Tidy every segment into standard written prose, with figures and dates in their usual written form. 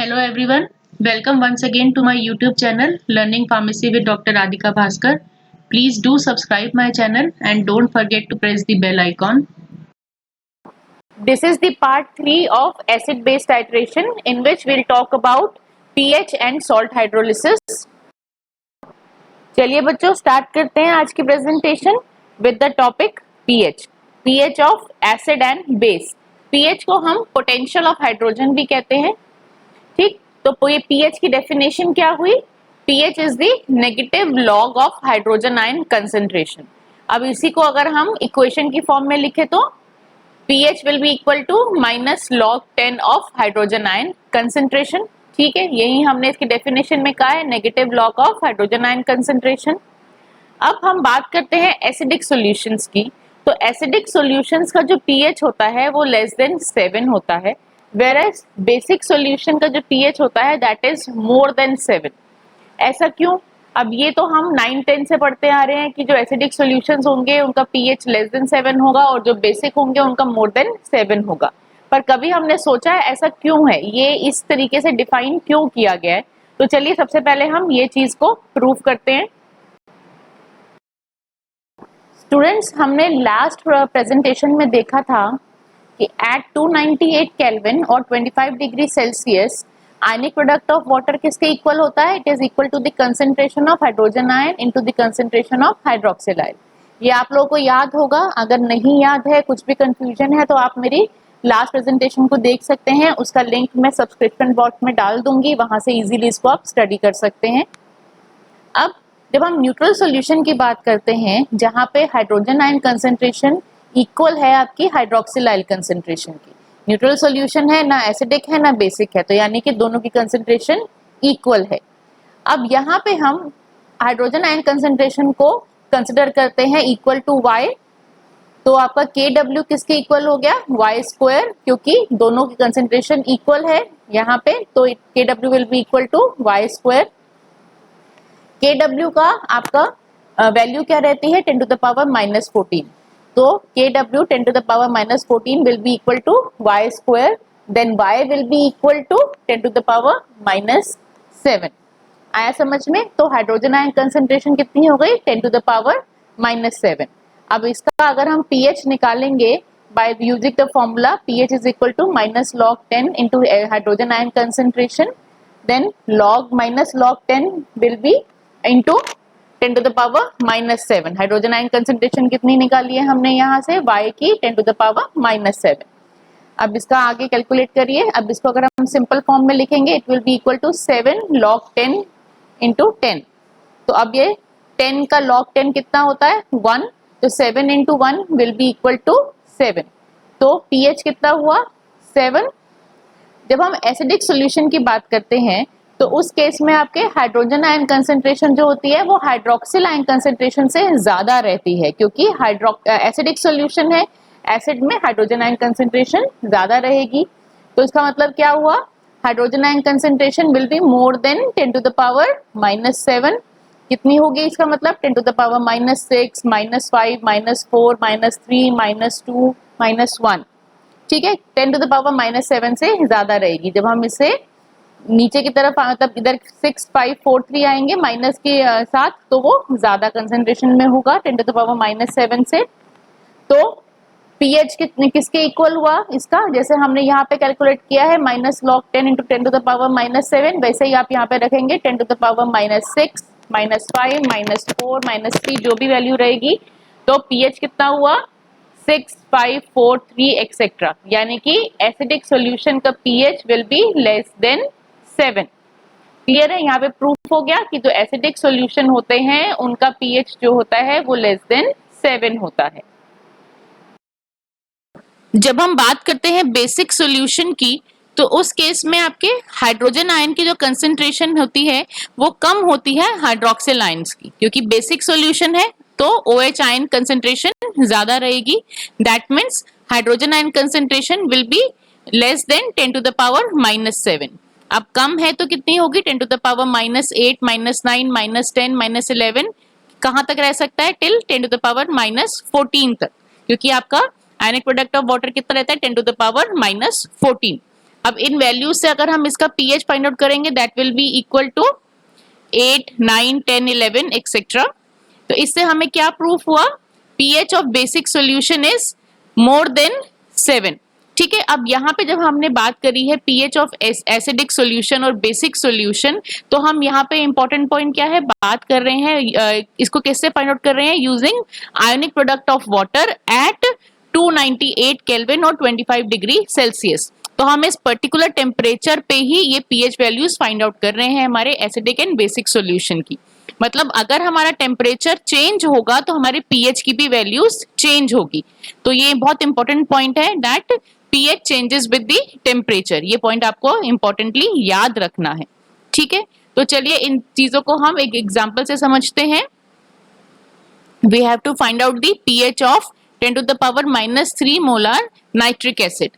Hello everyone, welcome once again to my YouTube channel Learning Pharmacy with Dr. Radhika Bhaskar. Please do subscribe my channel and don't forget to press the bell icon. This is the part 3 of acid base titration in which we'll talk about pH and salt hydrolysis. चलिए बच्चों start करते हैं आज की presentation with the topic pH. pH of acid and base. pH को हम potential of hydrogen भी कहते हैं. ठीक, तो ये pH की डेफिनेशन क्या हुई? pH is the negative log of hydrogen ion concentration. अब इसी को अगर हम इक्वेशन की फॉर्म में लिखे तो pH will be equal to minus log 10 of hydrogen ion concentration. ठीक है, यही हमने इसकी डेफिनेशन में कहा है, negative log of hydrogen ion concentration. अब हम बात करते हैं एसिडिक सॉल्यूशंस की. तो एसिडिक सॉल्यूशंस का जो pH होता है वो लेस देन 7 होता है, whereas बेसिक सॉल्यूशन का जो pH होता है दैट इज मोर देन 7. ऐसा क्यों? अब ये तो हम 9-10 से पढ़ते आ रहे हैं कि जो एसिडिक सॉल्यूशंस होंगे उनका pH लेस देन 7 होगा और जो बेसिक होंगे उनका मोर देन 7 होगा. पर कभी हमने सोचा है ऐसा क्यों है, ये इस तरीके से डिफाइन क्यों किया गया है? तो चलिए सबसे पहले हम ये चीज को प्रूव करते हैं. स्टूडेंट्स, हमने लास्ट प्रेजेंटेशन में देखा था कि एट 298 केल्विन और 25 degree Celsius ionic product of water किसके इक्वल होता है? It is equal to the concentration of hydrogen ion into the concentration of hydroxyl ion. ये आप लोगों को याद होगा. अगर नहीं याद है, कुछ भी कंफ्यूजन है, तो आप मेरी लास्ट प्रेजेंटेशन को देख सकते हैं. उसका लिंक मैं सब्सक्रिप्शन बॉक्स में डाल दूंगी, वहां से इजीली इसको आप स्टडी कर सकते हैं. अब जब हम न्यूट्रल सॉल्यूशन की बात करते हैं जहां पे हाइड्रोजन आयन कंसंट्रेशन इक्वल है आपकी हाइड्रोक्सिल आयन कंसंट्रेशन की, न्यूट्रल सॉल्यूशन है, ना एसिडिक है ना बेसिक है, तो यानी कि दोनों की कंसंट्रेशन इक्वल है. अब यहाँ पे हम हाइड्रोजन आयन कंसंट्रेशन को कंसिडर करते हैं इक्वल टू y. तो आपका Kw किसके इक्वल हो गया? y स्क्वायर, क्योंकि दोनों की कंसंट्रेशन इक्वल है यहाँ पे, तो Kw will be equal to y square. Kw का आपका वैल्यू क्या रहती है? 10 to the power minus 14. तो Kw 10 to the power minus 14 will be equal to y square, then y will be equal to 10 to the power minus 7. आया समझ में? तो हाइड्रोजन आयन कंसंट्रेशन कितनी हो गई? 10 to the power minus 7. अब इसका अगर हम pH निकालेंगे by using the formula pH is equal to minus log 10 into hydrogen ion concentration, then log minus log 10 will be into 10 to the power minus 7. Hydrogen ion concentration कितनी निकाली है हमने यहाँ से? y की 10 to the power minus 7. अब इसका आगे कैलकुलेट करिए. अब इसको अगर हम सिंपल फॉर्म में लिखेंगे it will be equal to 7 log 10 into 10. तो अब ये 10 का log 10 कितना होता है? 1. तो 7 into 1 will be equal to 7. तो pH कितना हुआ? 7. जब हम एसिडिक सॉल्यूशन की बात करते हैं तो उस केस में आपके हाइड्रोजन आयन कंसंट्रेशन जो होती है वो हाइड्रोक्सिल आयन कंसंट्रेशन से ज्यादा रहती है, क्योंकि एसिडिक सॉल्यूशन है, एसिड में हाइड्रोजन आयन कंसंट्रेशन ज्यादा रहेगी. तो इसका मतलब क्या हुआ? Hydrogen ion concentration will be more than 10 to the power minus 7. कितनी होगी इसका मतलब? 10 to the power minus 6, minus 5, minus 4, minus 3, minus 2, minus 1. ठीक है, 10 to the power minus 7 से ज्यादा रहेगी. जब हम इसे नीचे की तरफ मतलब इधर 6, 5, 4, 3 आएंगे माइनस के साथ, तो वो ज्यादा कंसंट्रेशन में होगा 10 to the power minus 7 से. तो pH किसके इक्वल हुआ इसका? जैसे हमने यहाँ पे कैलकुलेट किया है minus log 10 into 10 to the power minus 7, वैसे ही आप यहाँ पे रखेंगे 10 to the power minus 6, minus 5, minus 4, minus 3, जो भी वैल्यू रहेगी. तो pH कितना हुआ? 6, 5, 4, 3 एक्सेट्रा. यानी कि एसिडिक सॉल्यूशन का pH will be less than 7. Clear है? यहाँ पे प्रूफ हो गया कि जो एसिडिक सॉल्यूशन होते हैं उनका pH जो होता है वो लेस देन 7 होता है. जब हम बात करते हैं बेसिक सॉल्यूशन की तो उस केस में आपके हाइड्रोजन आयन की जो कंसंट्रेशन होती है वो कम होती है हाइड्रोक्सिल आयंस की, क्योंकि बेसिक सॉल्यूशन है तो OH आयन कंसंट्रेशन ज्यादा रहेगी. That means hydrogen ion concentration will be less than 10 to the power minus 7. अब कम है तो कितनी होगी? 10 to the power minus 8, minus 9, minus 10, minus 11. कहाँ तक रह सकता है? Till 10 to the power minus 14 तक, क्योंकि आपका आयनिक प्रोडक्ट ऑफ वाटर कितना रहता है? 10 to the power minus 14. अब इन वैल्यूज से अगर हम इसका pH फाइंड आउट करेंगे that will be equal to 8, 9, 10, 11 etcetera. तो इससे हमें क्या प्रूफ हुआ, pH of basic solution is more than 7। ठीक है, अब यहाँ पे जब हमने बात करी है pH ऑफ एसिडिक सॉल्यूशन और बेसिक सॉल्यूशन, तो हम यहाँ पे इंपॉर्टेंट पॉइंट क्या है, बात कर रहे हैं इसको कैसे फाइंड आउट कर रहे हैं, using ionic product of water at 298 kelvin और 25 डिग्री सेल्सियस। तो हम इस पर्टिकुलर टेम्परेचर पे ही ये pH वैल्यूज फाइंड आउट कर रहे हैं हमारे एसिडिक एंड बेसिक सॉल्यूशन की। मतलब अगर हमारा टेम्परेचर चेंज होगा तो हमारे pH की भी वैल्यूज चेंज होगी। तो ये बहुत इंपॉर्टेंट पॉइंट है that pH changes with the temperature. ये पॉइंट आपको इंपॉर्टेंटली याद रखना है। ठीक है, तो चलिए इन चीजों को हम एक एग्जांपल से समझते हैं। We have to find out the pH of 10 to the power -3 molar nitric acid.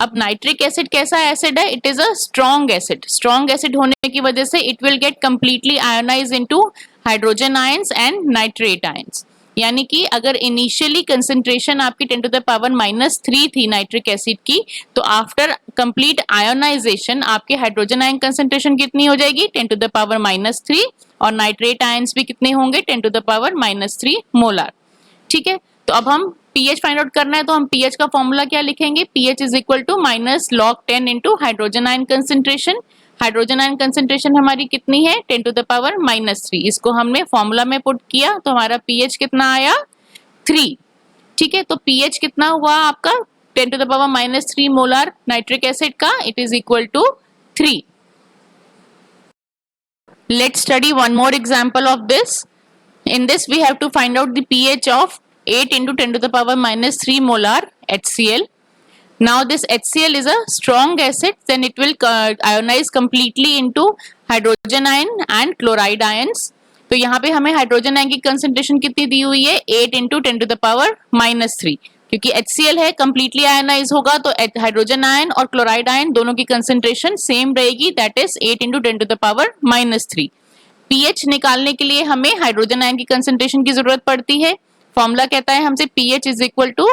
अब नाइट्रिक एसिड कैसा एसिड है, it is a strong acid. Strong acid होने की वजह से it will get completely ionise into hydrogen ions and nitrate ions. यानी कि अगर इनिशियली कंसेंट्रेशन आपकी 10 to the power -3 थी नाइट्रिक एसिड की, तो आफ्टर कंप्लीट आयोनाइजेशन आपके हाइड्रोजन आयन कंसेंट्रेशन कितनी हो जाएगी, 10 to the power -3, और नाइट्रेट आयंस भी कितने होंगे, 10 to the power -3 मोलर। ठीक है, तो अब हम pH फाइंड आउट करना है, तो हम pH का फॉर्मूला क्या लिखेंगे, pH is equal to -log10 into hydrogen ion concentration. Hydrogen ion concentration हमारी कितनी है, 10 to the power -3। इसको हमने फॉर्मूला में पुट किया तो हमारा pH कितना आया, 3। ठीक है, तो pH कितना हुआ आपका 10 to the power -3 molar nitric acid का, it is equal to 3। Let's study one more example of this. In this we have to find out the pH of 8 into 10 to the power -3 molar HCl. Now this HCl is a strong acid, then it will ionize completely into hydrogen ion and chloride ions. तो यहाँ पे हमें hydrogen ion की concentration कितनी दी हुई है, 8 into 10 to the power -3। क्योंकि HCl है कंप्लीटली आयोनाइज होगा तो हाइड्रोजन आयन और क्लोराइड आयन दोनों की कंसेंट्रेशन सेम रहेगी, that is 8 into 10 to the power -3। pH निकालने के लिए हमें हाइड्रोजन आयन की कंसेंट्रेशन की जरूरत पड़ती है। फॉर्मूला कहता है हमसे pH is equal to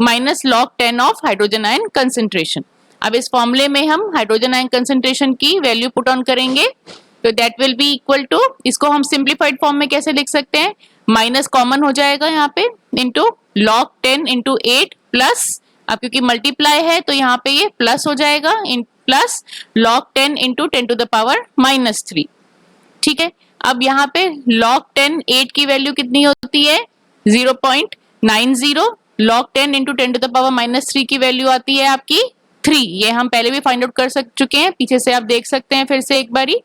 -log10 of hydrogen ion concentration. अब इस फॉर्मूले में हम हाइड्रोजन आयन कंसेंट्रेशन की वैल्यू पुट ऑन करेंगे, तो that will be equal to, इसको हम सिंप्लीफाइड फॉर्म में कैसे लिख सकते हैं, माइनस कॉमन हो जाएगा यहाँ पे, इंटू log10 इंटू 8 प्लस, अब क्योंकि मल्टीप्लाई है तो यहाँ पे ये प्लस हो जाएगा, इन plus log10 into 10 to the power -3। ठीक है, अब यहाँ पे log10 8 की वैल्यू कितनी होती है, 0.90। log10 into 10 to the power -3 की वैल्यू आती है आपकी 3। ये हम पहले भी फाइंड आउट कर चुके हैं, पीछे से आप देख सकते हैं फिर से एक बारी।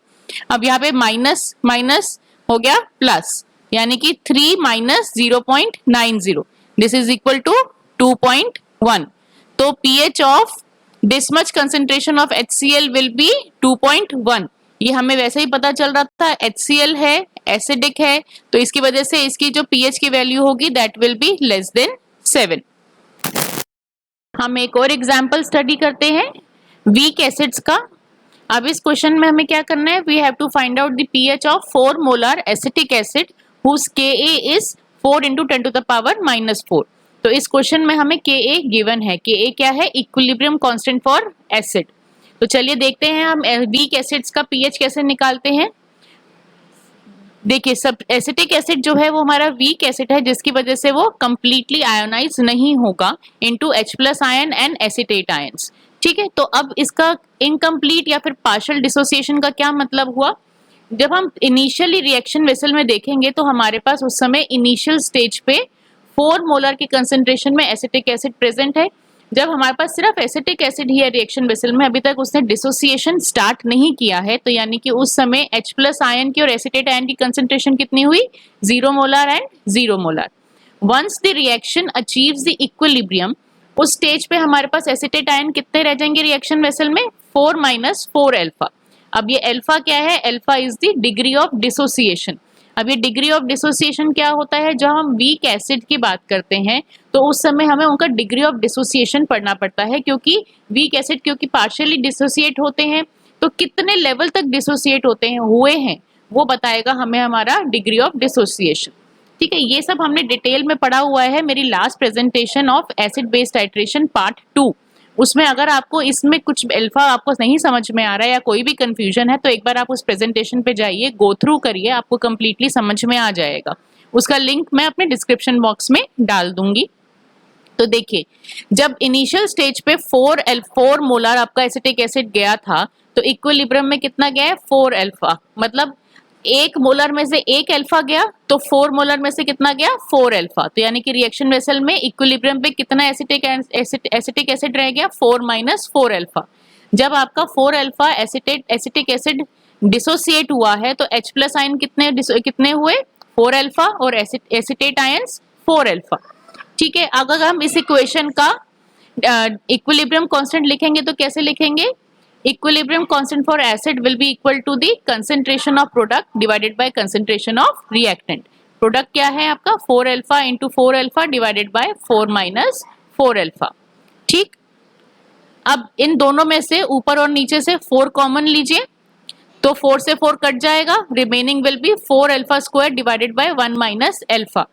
अब यहाँ पे माइनस माइनस हो गया प्लस, यानी कि 3 minus 0.90, this is equal to 2.1। तो pH of this much concentration of HCl will be 2.1। ये हमें वैसे ही पता चल रहा था, HCl है, एसिडिक है, तो इसकी वजह से इसकी जो pH की वैल्यू होगी that will be less than 7। हम एक और एग्जांपल स्टडी करते हैं वीक एसिड्स का। अब इस क्वेश्चन में हमें क्या करना है, we have to find out the pH of 4 molar acetic acid whose Ka is 4 into 10 to the power -4। तो इस क्वेश्चन में हमें Ka गिवन है। Ka क्या है, इक्विलिब्रियम कांस्टेंट फॉर एसिड। तो चलिए देखते हैं हम वीक एसिड्स का pH कैसे निकालते हैं। देखिए, सब एसिटिक एसिड जो है वो हमारा वीक एसिड है, जिसकी वजह से वो कंप्लीटली आयोनाइज नहीं होगा into H+ ion and acetate ions. ठीक है, तो अब इसका इनकम्प्लीट या फिर पार्शियल डिसोसिएशन का क्या मतलब हुआ, जब हम इनिशियली रिएक्शन वेसल में देखेंगे तो हमारे पास उस समय इनिशियल स्टेज पे 4 मोलर की कंसेंट्रेशन में एसिटिक एसिड प्रेजेंट है। जब हमारे पास सिर्फ एसिटिक एसिड ही है रिएक्शन वेसल में, अभी तक उसने डिसोसिएशन स्टार्ट नहीं किया है, तो यानी कि उस समय H+ आयन की और एसिटेट आयन की कंसेंट्रेशन कितनी हुई, 0 molar and 0 molar. Once the reaction achieves the equilibrium, उस स्टेज पे हमारे पास एसिटेट आयन कितने रह जाएंगे रिएक्शन वेसल में, 4 - 4 अल्फा। अब ये अल्फा क्या है, alpha is the degree of dissociation. अब ये डिग्री ऑफ डिसोसिएशन क्या होता है, जब हम वीक एसिड की बात करते हैं तो उस समय हमें उनका डिग्री ऑफ डिसोसिएशन पढ़ना पड़ता है, क्योंकि वीक एसिड क्योंकि पार्शियली डिसोसिएट होते हैं, तो कितने लेवल तक डिसोसिएट होते हैं हुए हैं वो बताएगा हमें हमारा डिग्री ऑफ डिसोसिएशन। ठीक है, ये सब हमने डिटेल में पढ़ा हुआ है मेरी last presentation of acid base titration part 2। उसमें अगर आपको इसमें कुछ अल्फा आपको नहीं समझ में आ रहा है या कोई भी कंफ्यूजन है तो एक बार आप उस प्रेजेंटेशन पे जाइए, गो थ्रू करिए, आपको कंप्लीटली समझ में आ जाएगा। उसका लिंक मैं अपने डिस्क्रिप्शन बॉक्स में डाल दूंगी। तो देखिए, जब इनिशियल स्टेज पे 4 मोलर आपका एसिटिक एसिड गया था तो इक्विलिब्रियम में कितना गया है, 4 अल्फा, मतलब 1 मोलर में से 1 अल्फा गया तो 4 मोलर में से कितना गया, 4 अल्फा। तो यानी कि रिएक्शन वेसल में इक्विलिब्रियम पे कितना एसिटिक एसिड रह गया, 4 माइनस 4 अल्फा। जब आपका 4 अल्फा एसिटिक एसिड डिसोसिएट हुआ है तो H प्लस आयन कितने हुए, 4 अल्फा, और एसिटेट आयंस 4 अल्फा। ठीक है, अगर हम इस इक्वेशन का इक्विलिब्रियम कांस्टेंट लिखेंगे तो कैसे लिखेंगे, equilibrium constant for acid will be equal to the concentration of product divided by concentration of reactant. Product क्या है आपका, 4 alpha into 4 alpha divided by 4 minus 4 alpha. ठीक, अब इन दोनों में से ऊपर और नीचे से 4 कॉमन लीजिए तो 4 से 4 कट जाएगा, remaining will be 4 alpha square divided by 1 minus alpha.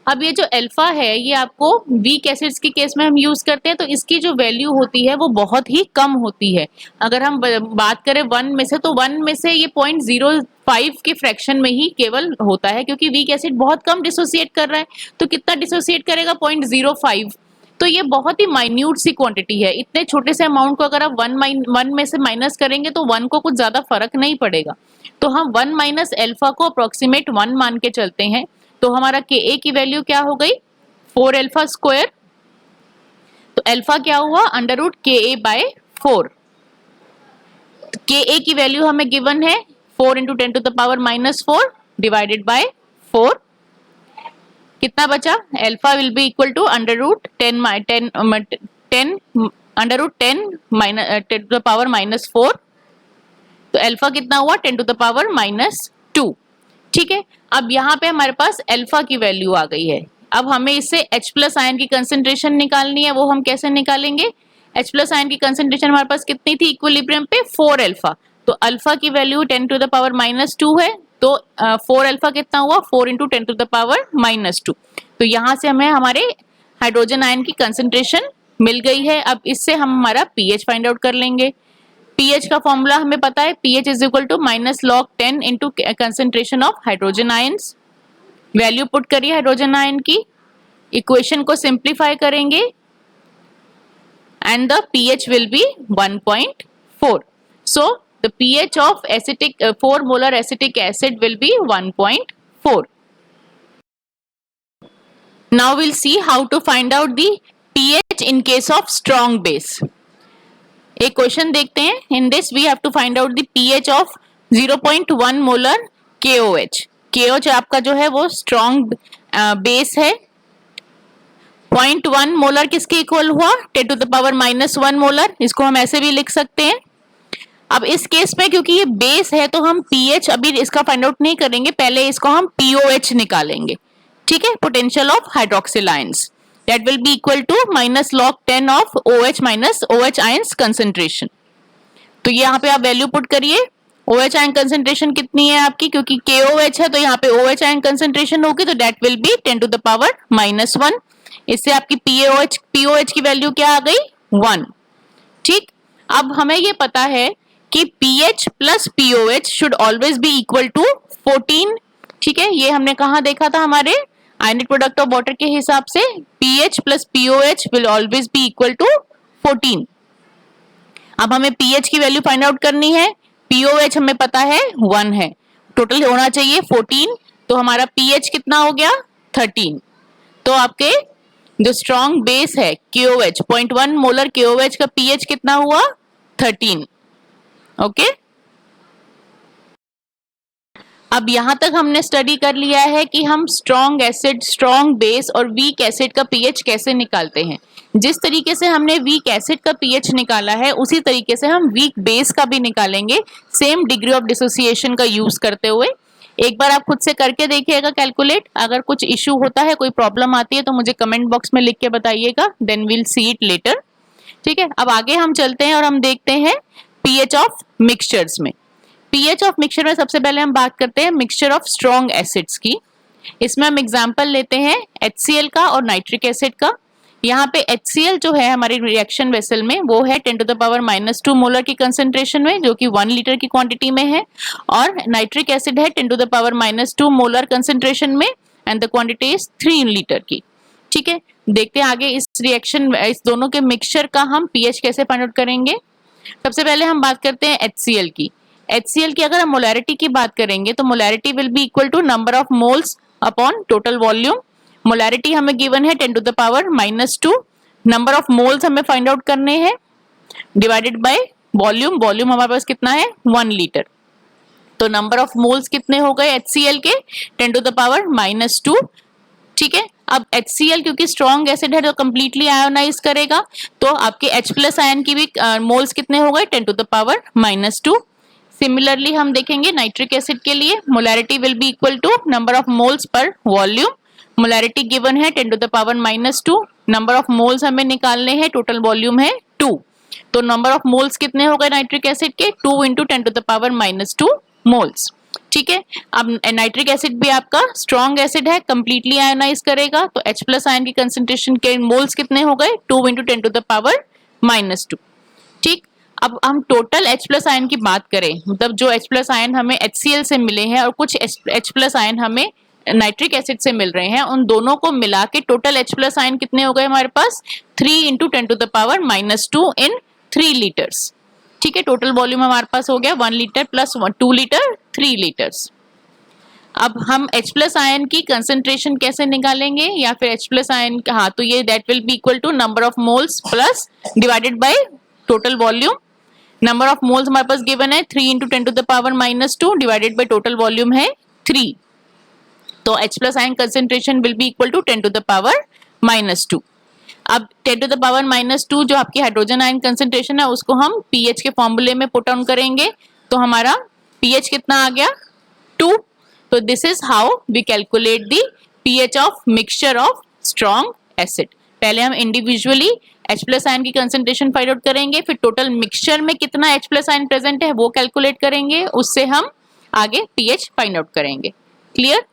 अब ये जो अल्फा है ये आपको वीक एसिड्स के केस में हम यूज करते हैं तो इसकी जो वैल्यू होती है वो बहुत ही कम होती है। अगर हम बात करें 1 में से तो 1 में से ये 0.05 के फ्रैक्शन में ही केवल होता है, क्योंकि वीक एसिड बहुत कम डिसोसिएट कर रहा है। तो कितना डिसोसिएट करेगा, 0.05। तो ये बहुत ही माइन्यूट सी क्वांटिटी है। इतने छोटे से अमाउंट को अगर आप 1 में से माइनस करेंगे तो 1 को कुछ ज्यादा फर्क नहीं पड़ेगा। तो हम 1 माइनस अल्फा को अप्रोक्सीमेट 1 मान के चलते हैं। तो हमारा Ka की वैल्यू क्या हो गई, 4 अल्फा स्क्वायर। तो अल्फा क्या हुआ, अंडर रूट Ka/4। Ka की वैल्यू हमें गिवन है 4 into 10 to the power -4 divided by 4। कितना बचा, alpha will be equal to under root 10 under root 10 to the power -4। तो अल्फा कितना हुआ, 10 टू द पावर -2। ठीक है, अब यहाँ पे हमारे पास अल्फा की वैल्यू आ गई है। अब हमें इससे H प्लस आयन की कंसेंट्रेशन निकालनी है। वो हम कैसे निकालेंगे, H प्लस आयन की कंसेंट्रेशन हमारे पास कितनी थी इक्विलिब्रियम पे, 4 अल्फा। तो अल्फा की वैल्यू 10 टू द पावर -2 है। तो 4 अल्फा कितना हुआ, 4 इंटू 10 टू द पावर -2। तो यहाँ से हमें हमारे हाइड्रोजन आयन की कंसेंट्रेशन मिल गई है। अब इससे हम हमारा pH फाइंड आउट कर लेंगे। pH का फॉर्मूला हमें पता है, pH is equal to -log10 into concentration of hydrogen ions. Value put करिए हाइड्रोजन आयन की, इक्वेशन को सिंप्लीफाई करेंगे and the pH will be 1.4। So the pH of acetic 4 molar acetic acid will be 1.4। Now will see how to find out the pH in case of strong base. एक question देखते हैं। In this we have to find out the pH of 0.1 molar KOH। KOH आपका जो है वो strong base है। 0.1 molar किसके equal हुआ, 10 टू द पावर -1 मोलर। इसको हम ऐसे भी लिख सकते हैं। अब इस केस में क्योंकि ये बेस है तो हम pH अभी इसका फाइंड आउट नहीं करेंगे, पहले इसको हम POH निकालेंगे। ठीक है, potential of hydroxyl ions, that will be equal to -log10 of OH minus OH ions concentration। तो यहाँ पे आप वैल्यू पुट करिए। OH आयन कंसेंट्रेशन कितनी है आपकी, क्योंकि KOH है तो यहाँ पे OH आयन कंसेंट्रेशन होगी, तो that will be 10 to the power -1। इससे आपकी POH की वैल्यू क्या आ गई, 1। ठीक, अब हमें ये पता है कि pH plus POH should always be equal to 14। ठीक है, ये हमने कहाँ देखा था, हमारे आयनिक प्रोडक्ट ऑफ वाटर के हिसाब से pH plus POH will always be equal to 14। अब हमें pH की वैल्यू फाइंड आउट करनी है। POH हमें पता है 1 है, टोटल होना चाहिए 14। तो हमारा pH कितना हो गया, 13। तो आपके जो स्ट्रॉन्ग बेस है KOH, 0.1 मोलर KOH का pH कितना हुआ, 13। ओके, अब यहां तक हमने स्टडी कर लिया है कि हम स्ट्रॉन्ग एसिड, स्ट्रॉन्ग बेस और वीक एसिड का pH कैसे निकालते हैं। जिस तरीके से हमने वीक एसिड का pH निकाला है उसी तरीके से हम वीक बेस का भी निकालेंगे, सेम डिग्री ऑफ डिसोसिएशन का यूज करते हुए। एक बार आप खुद से करके देखिएगा कैलकुलेट। अगर कुछ इश्यू होता है, कोई प्रॉब्लम आती है तो मुझे कमेंट बॉक्स में लिख के बताइएगा, then will see it later. ठीक है, अब आगे हम चलते हैं और हम देखते हैं pH ऑफ मिक्सचर्स में। pH ऑफ मिक्सचर में सबसे पहले हम बात करते हैं मिक्सचर ऑफ स्ट्रॉन्ग एसिड्स की। इसमें हम एग्जांपल लेते हैं HCl का और नाइट्रिक एसिड का। यहाँ पे HCl जो है हमारी रिएक्शन वेसल में वो है 10 टू द पावर -2 मोलर की कंसेंट्रेशन में, जो कि 1 लीटर की क्वांटिटी में है, और नाइट्रिक एसिड है 10 to the power -2 molar concentration में and the quantity is 3 litre की। ठीक है, देखते हैं आगे इस रिएक्शन, इस दोनों के मिक्सचर का हम pH कैसे फाइंड आउट करेंगे। सबसे पहले हम बात करते हैं HCl की। HCl की अगर हम मोलैरिटी की बात करेंगे तो molarity will be equal to number of moles upon total volume. Molarity हमें गिवन है 10 to the power -2, number of moles हमें फाइंड आउट करने हैं, डिवाइडेड बाय वॉल्यूम। वॉल्यूम हमारे पास कितना है 1 लीटर, तो नंबर ऑफ मोल्स कितने हो गए HCl के 10 टू द पावर -2। ठीक है, अब HCl क्योंकि स्ट्रॉन्ग एसिड है तो कंप्लीटली आयोनाइज करेगा, तो आपके H+ आयन की भी मोल्स कितने हो गए 10 टू द पावर -2। सिमिलरली हम देखेंगे नाइट्रिक एसिड के लिए, molarity will be equal to number of moles पर वॉल्यूम। मोलैरिटी गिवन है 10 to the power -2, number of moles हमें निकालने हैं, टोटल वॉल्यूम है 2, तो नंबर ऑफ मोल्स कितने हो गए नाइट्रिक एसिड के 2 into 10 to the power -2 moles. ठीक है, अब नाइट्रिक एसिड भी आपका स्ट्रॉन्ग एसिड है, कंप्लीटली आयोनाइज करेगा, तो H+ आयन की कंसेंट्रेशन के मोल्स कितने हो गए 2 इंटू 10 टू द पावर -2। ठीक, अब हम टोटल H+ आयन की बात करें, मतलब जो H+ आयन हमें HCl से मिले हैं और कुछ H+ आयन हमें नाइट्रिक एसिड से मिल रहे हैं, उन दोनों को मिला के टोटल H+ आयन कितने हो गए हमारे पास 3 into 10 to the power -2 in 3 litres. ठीक है, टोटल वॉल्यूम हमारे पास हो गया 1 लीटर प्लस 2 लीटर 3 लीटर्स। अब हम H+ आयन की कंसेंट्रेशन कैसे निकालेंगे, या फिर H+ आयन, हाँ, तो ये that will be equal to number of moles plus divided by total volume. Number of moles हमारे पास गिवन है 3 into 10 to the power -2 divided by total volume है 3, तो H+ ion concentration will be equal to 10 to the power -2। अब 10 to the power -2 जो आपकी hydrogen ion concentration है उसको हम pH के फॉर्मूले में पुट ऑन करेंगे, तो हमारा pH कितना आ गया 2। तो this is how we calculate the pH of mixture of strong acid. पहले हम इंडिविजुअली H+ आयन की कंसेंट्रेशन फाइंड आउट करेंगे, फिर टोटल मिक्सचर में कितना H+ आयन प्रेजेंट है वो कैलकुलेट करेंगे, उससे हम आगे pH फाइंड आउट करेंगे। क्लियर?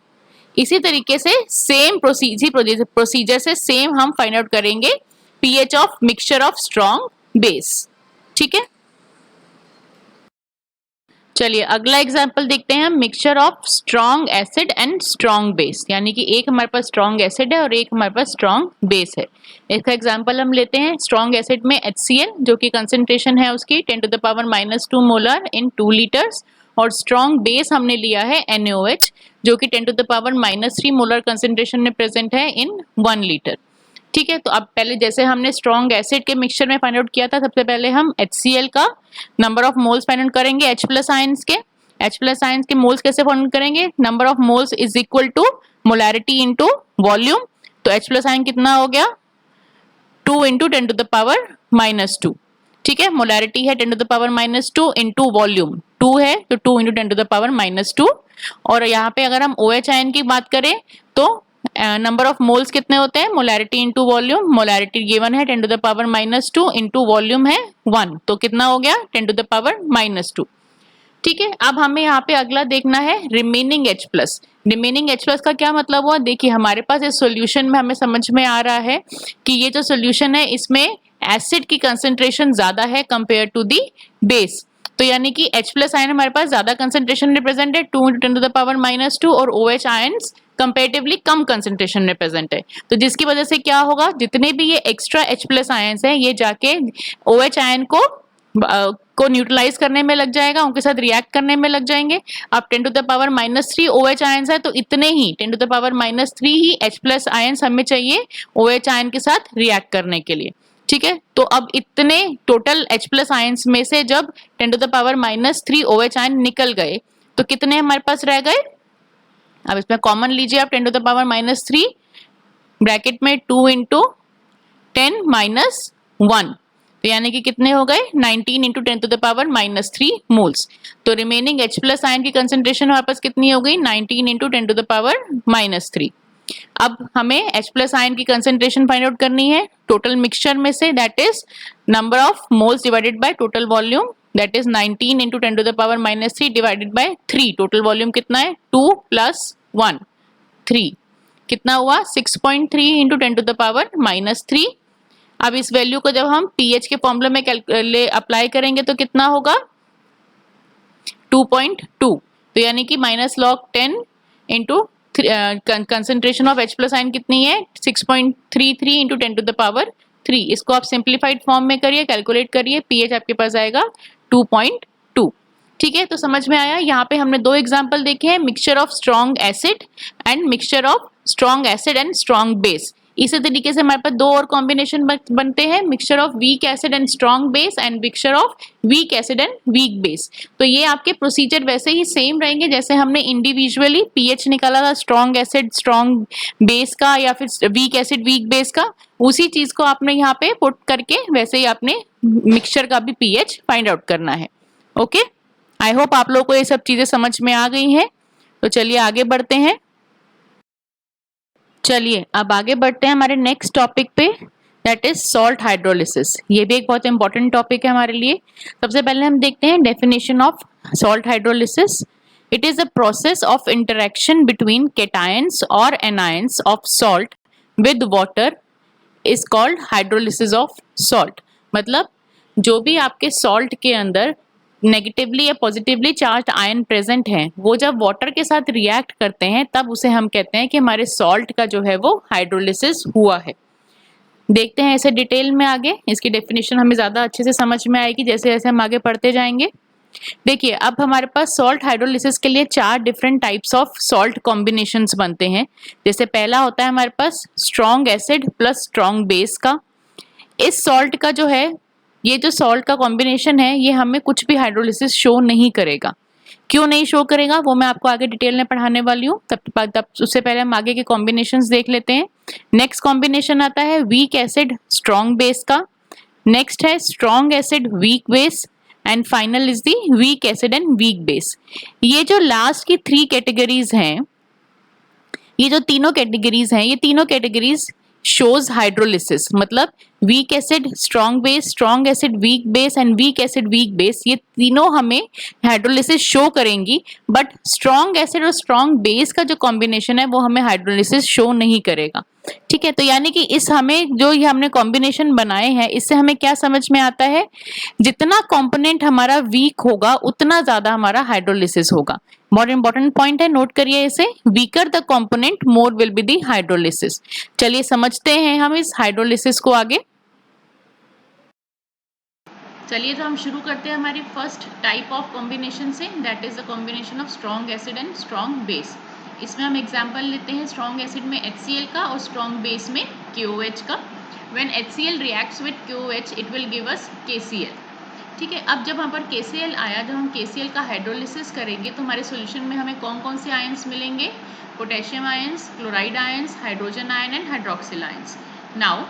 इसी तरीके से सेम प्रोसीजर से सेम हम फाइंड आउट करेंगे pH of mixture of strong base. ठीक है, चलिए अगला एग्जांपल देखते हैं, mixture of strong acid and strong base, यानी कि एक हमारे पास स्ट्रॉन्ग एसिड है और एक हमारे पास स्ट्रॉन्ग बेस है। इसका एग्जांपल हम लेते हैं, स्ट्रॉन्ग एसिड में HCl जो कि कंसेंट्रेशन है उसकी 10 to the power -2 molar in 2 litres, और स्ट्रॉन्ग बेस हमने लिया है NaOH जो कि 10 to the power -3 molar concentration में प्रेजेंट है इन 1 लीटर। ठीक है, तो अब पहले जैसे हमने स्ट्रॉन्ग एसिड के मिक्सचर में फाइंड आउट किया था, सबसे पहले हम HCl का number of moles find out करेंगे H+ आयंस के। H+ आयंस के मोल्स कैसे फाइंड आउट करेंगे, number of moles is equal to molarity into volume, तो H+ आयन कितना हो गया 2 इंटू 10 टू द पावर -2। ठीक है, मोलैरिटी है 10 to the power -2 into volume 2 है, तो 2 इंटू 10 टू द पावर -2। और यहाँ पे अगर हम OH आयन की बात करें तो नंबर ऑफ मोल्स कितने होते हैं, molarity into volume, molarity given है 10 to the power -2 into volume है 1, तो कितना हो गया 10 टू द पावर -2। ठीक है, अब हमें यहाँ पे अगला देखना है रिमेनिंग H+। रिमेनिंग H+ का क्या मतलब हुआ, देखिए हमारे पास इस सॉल्यूशन में हमें समझ में आ रहा है कि ये जो सॉल्यूशन है इसमें एसिड की कंसेंट्रेशन ज्यादा है कंपेयर टू दी बेस, तो यानी कि H+ आयन हमारे पास ज्यादा कंसेंट्रेशन में प्रेजेंट है 2 इंटू 10 टू द पावर -2, और OH आयन्स कंपेरेटिवली कम कंसेंट्रेशन में प्रेजेंट है, तो जिसकी वजह से क्या होगा, जितने भी ये एक्स्ट्रा H+ आयन्स हैं ये जाके OH आयन को न्यूट्रलाइज करने में लग जाएगा, उनके साथ रिएक्ट करने में लग जाएंगे। अब 10 to the power -3 OH ions है, तो इतने ही 10 टू द पावर -3 ही H+ आयन्स हमें चाहिए OH आयन के साथ रिएक्ट करने के लिए। ठीक है, तो अब इतने टोटल H+ आयन्स में से जब 10 to the power -3 OH ion निकल गए तो कितने हमारे पास रह गए, अब इसमें कॉमन लीजिए आप 10 टू द पावर -3 ब्रैकेट में 2 इंटू 10 -1, तो यानी कि कितने हो गए 19 into 10 to the power -3 moles. तो रिमेनिंग H+ आयन की कंसेंट्रेशन हमारे पास कितनी हो गई 19 इंटू 10 टू द पावर -3। अब हमें H+ आयन की कंसेंट्रेशन फाइंड आउट करनी है टोटल मिक्सचर में से, that is number of moles divided by total volume, that is 19 into 10 to the power -3 divided by 3। Total volume कितना है 2 + 1 3, कितना हुआ 6.3 इंटू 10 टू द पावर -3 अब इस वैल्यू को जब हम pH के फॉर्मूले में अप्लाई करेंगे तो कितना होगा 2.2, तो यानी कि minus log 10 into concentration of H plus ion कितनी है 6.33 इंटू 10 टू द पावर 3। इसको आप सिंप्लीफाइड फॉर्म में करिए, कैलकुलेट करिए, pH आपके पास आएगा 2.2। ठीक है, तो समझ में आया। यहाँ पे हमने दो एग्जाम्पल देखे हैं, mixture of strong acid and mixture of strong acid and strong base. इसी तरीके से हमारे पास दो और कॉम्बिनेशन बनते हैं, mixture of weak acid and strong base and mixture of weak acid and weak base. तो ये आपके प्रोसीजर वैसे ही सेम रहेंगे जैसे हमने इंडिविजुअली पीएच निकाला था स्ट्रॉन्ग एसिड स्ट्रॉन्ग बेस का या फिर वीक एसिड वीक बेस का, उसी चीज को आपने यहाँ पे पुट करके वैसे ही आपने मिक्सचर का भी पीएच फाइंड आउट करना है। ओके, आई होप आप लोगों को ये सब चीजें समझ में आ गई हैं। तो चलिए आगे बढ़ते हैं। चलिए अब आगे बढ़ते हैं हमारे नेक्स्ट टॉपिक पे, दैट इज सॉल्ट हाइड्रोलिसिस। ये भी एक बहुत इंपॉर्टेंट टॉपिक है हमारे लिए। सबसे पहले हम देखते हैं definition of salt hydrolysis. It is a process of interaction between cations और anions of salt with water is called hydrolysis of salt. मतलब जो भी आपके सॉल्ट के अंदर नेगेटिवली या पॉजिटिवली चार्ज आयन प्रेजेंट हैं, वो जब वाटर के साथ रिएक्ट करते हैं तब उसे हम कहते हैं कि हमारे सॉल्ट का जो है वो हाइड्रोलिसिस हुआ है। देखते हैं इसे डिटेल में आगे, इसकी डेफिनेशन हमें ज़्यादा अच्छे से समझ में आएगी जैसे जैसे हम आगे पढ़ते जाएंगे। देखिए अब हमारे पास सॉल्ट हाइड्रोलिसिस के लिए 4 different types of salt combinations बनते हैं। जैसे पहला होता है हमारे पास strong acid plus strong base का। इस सॉल्ट का जो है, ये जो सॉल्ट का कॉम्बिनेशन है, ये हमें कुछ भी हाइड्रोलिसिस शो नहीं करेगा। क्यों नहीं शो करेगा वो मैं आपको आगे डिटेल में पढ़ाने वाली हूँ। तब उससे पहले हम आगे के कॉम्बिनेशंस देख लेते हैं। नेक्स्ट कॉम्बिनेशन आता है वीक एसिड स्ट्रॉन्ग बेस का। नेक्स्ट है strong acid weak base and final is the weak acid and weak base. ये जो लास्ट की 3 कैटेगरीज हैं, ये जो तीनों कैटेगरीज हैं, ये तीनों कैटेगरीज शोज हाइड्रोलिसिस। मतलब weak acid strong base, strong acid weak base and weak acid weak base, ये तीनों हमें हाइड्रोलिसिस शो करेंगी, बट स्ट्रॉन्ग एसिड और स्ट्रॉन्ग बेस का जो कॉम्बिनेशन है वो हमें हाइड्रोलिसिस शो नहीं करेगा। ठीक है, तो यानी कि इस हमें जो ये हमने कॉम्बिनेशन बनाए हैं, इससे हमें क्या समझ में आता है, जितना कंपोनेंट हमारा वीक होगा उतना ज्यादा हमारा हाइड्रोलिसिस होगा। बहुत इंपॉर्टेंट पॉइंट है, नोट करिए इसे। Weaker the component more will be the hydrolysis. चलिए समझते हैं हम इस हाइड्रोलिसिस को आगे। चलिए तो हम शुरू करते हैं हमारी फर्स्ट टाइप ऑफ कॉम्बिनेशन से, that is the combination of strong acid and strong base. इसमें हम एग्जांपल लेते हैं स्ट्रॉन्ग एसिड में HCl का और स्ट्रॉन्ग बेस में KOH का। When HCl reacts with KOH it will give us KCl। ठीक है, अब जब हम पर KCl आया, जब हम KCl का हाइड्रोलिसिस करेंगे तो हमारे सॉल्यूशन में हमें कौन कौन से आयंस मिलेंगे, potassium ions, chloride ions, hydrogen ion and hydroxyl ions. Now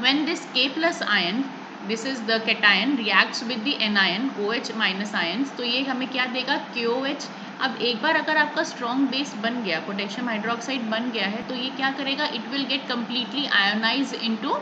when this K plus ion, this is the cation, reacts with the anion OH minus ions, तो ये हमें क्या देगा KOH। अब एक बार अगर आपका स्ट्रॉन्ग बेस बन गया, पोटेशियम हाइड्रोक्साइड बन गया है, तो ये क्या करेगा, it will get completely ionise into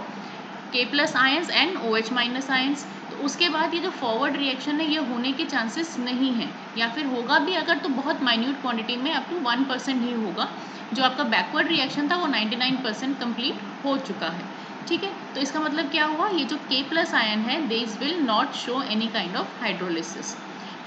K plus ions and OH minus ions. तो उसके बाद ये जो फॉरवर्ड रिएक्शन है ये होने के चांसेस नहीं है, या फिर होगा भी अगर तो बहुत माइन्यूट क्वांटिटी में, अप टू 1% ही होगा। जो आपका बैकवर्ड रिएक्शन था वो 99% कंप्लीट हो चुका है। ठीक है, तो इसका मतलब क्या हुआ, ये जो K प्लस आयन है this will not show any kind of hydrolysis.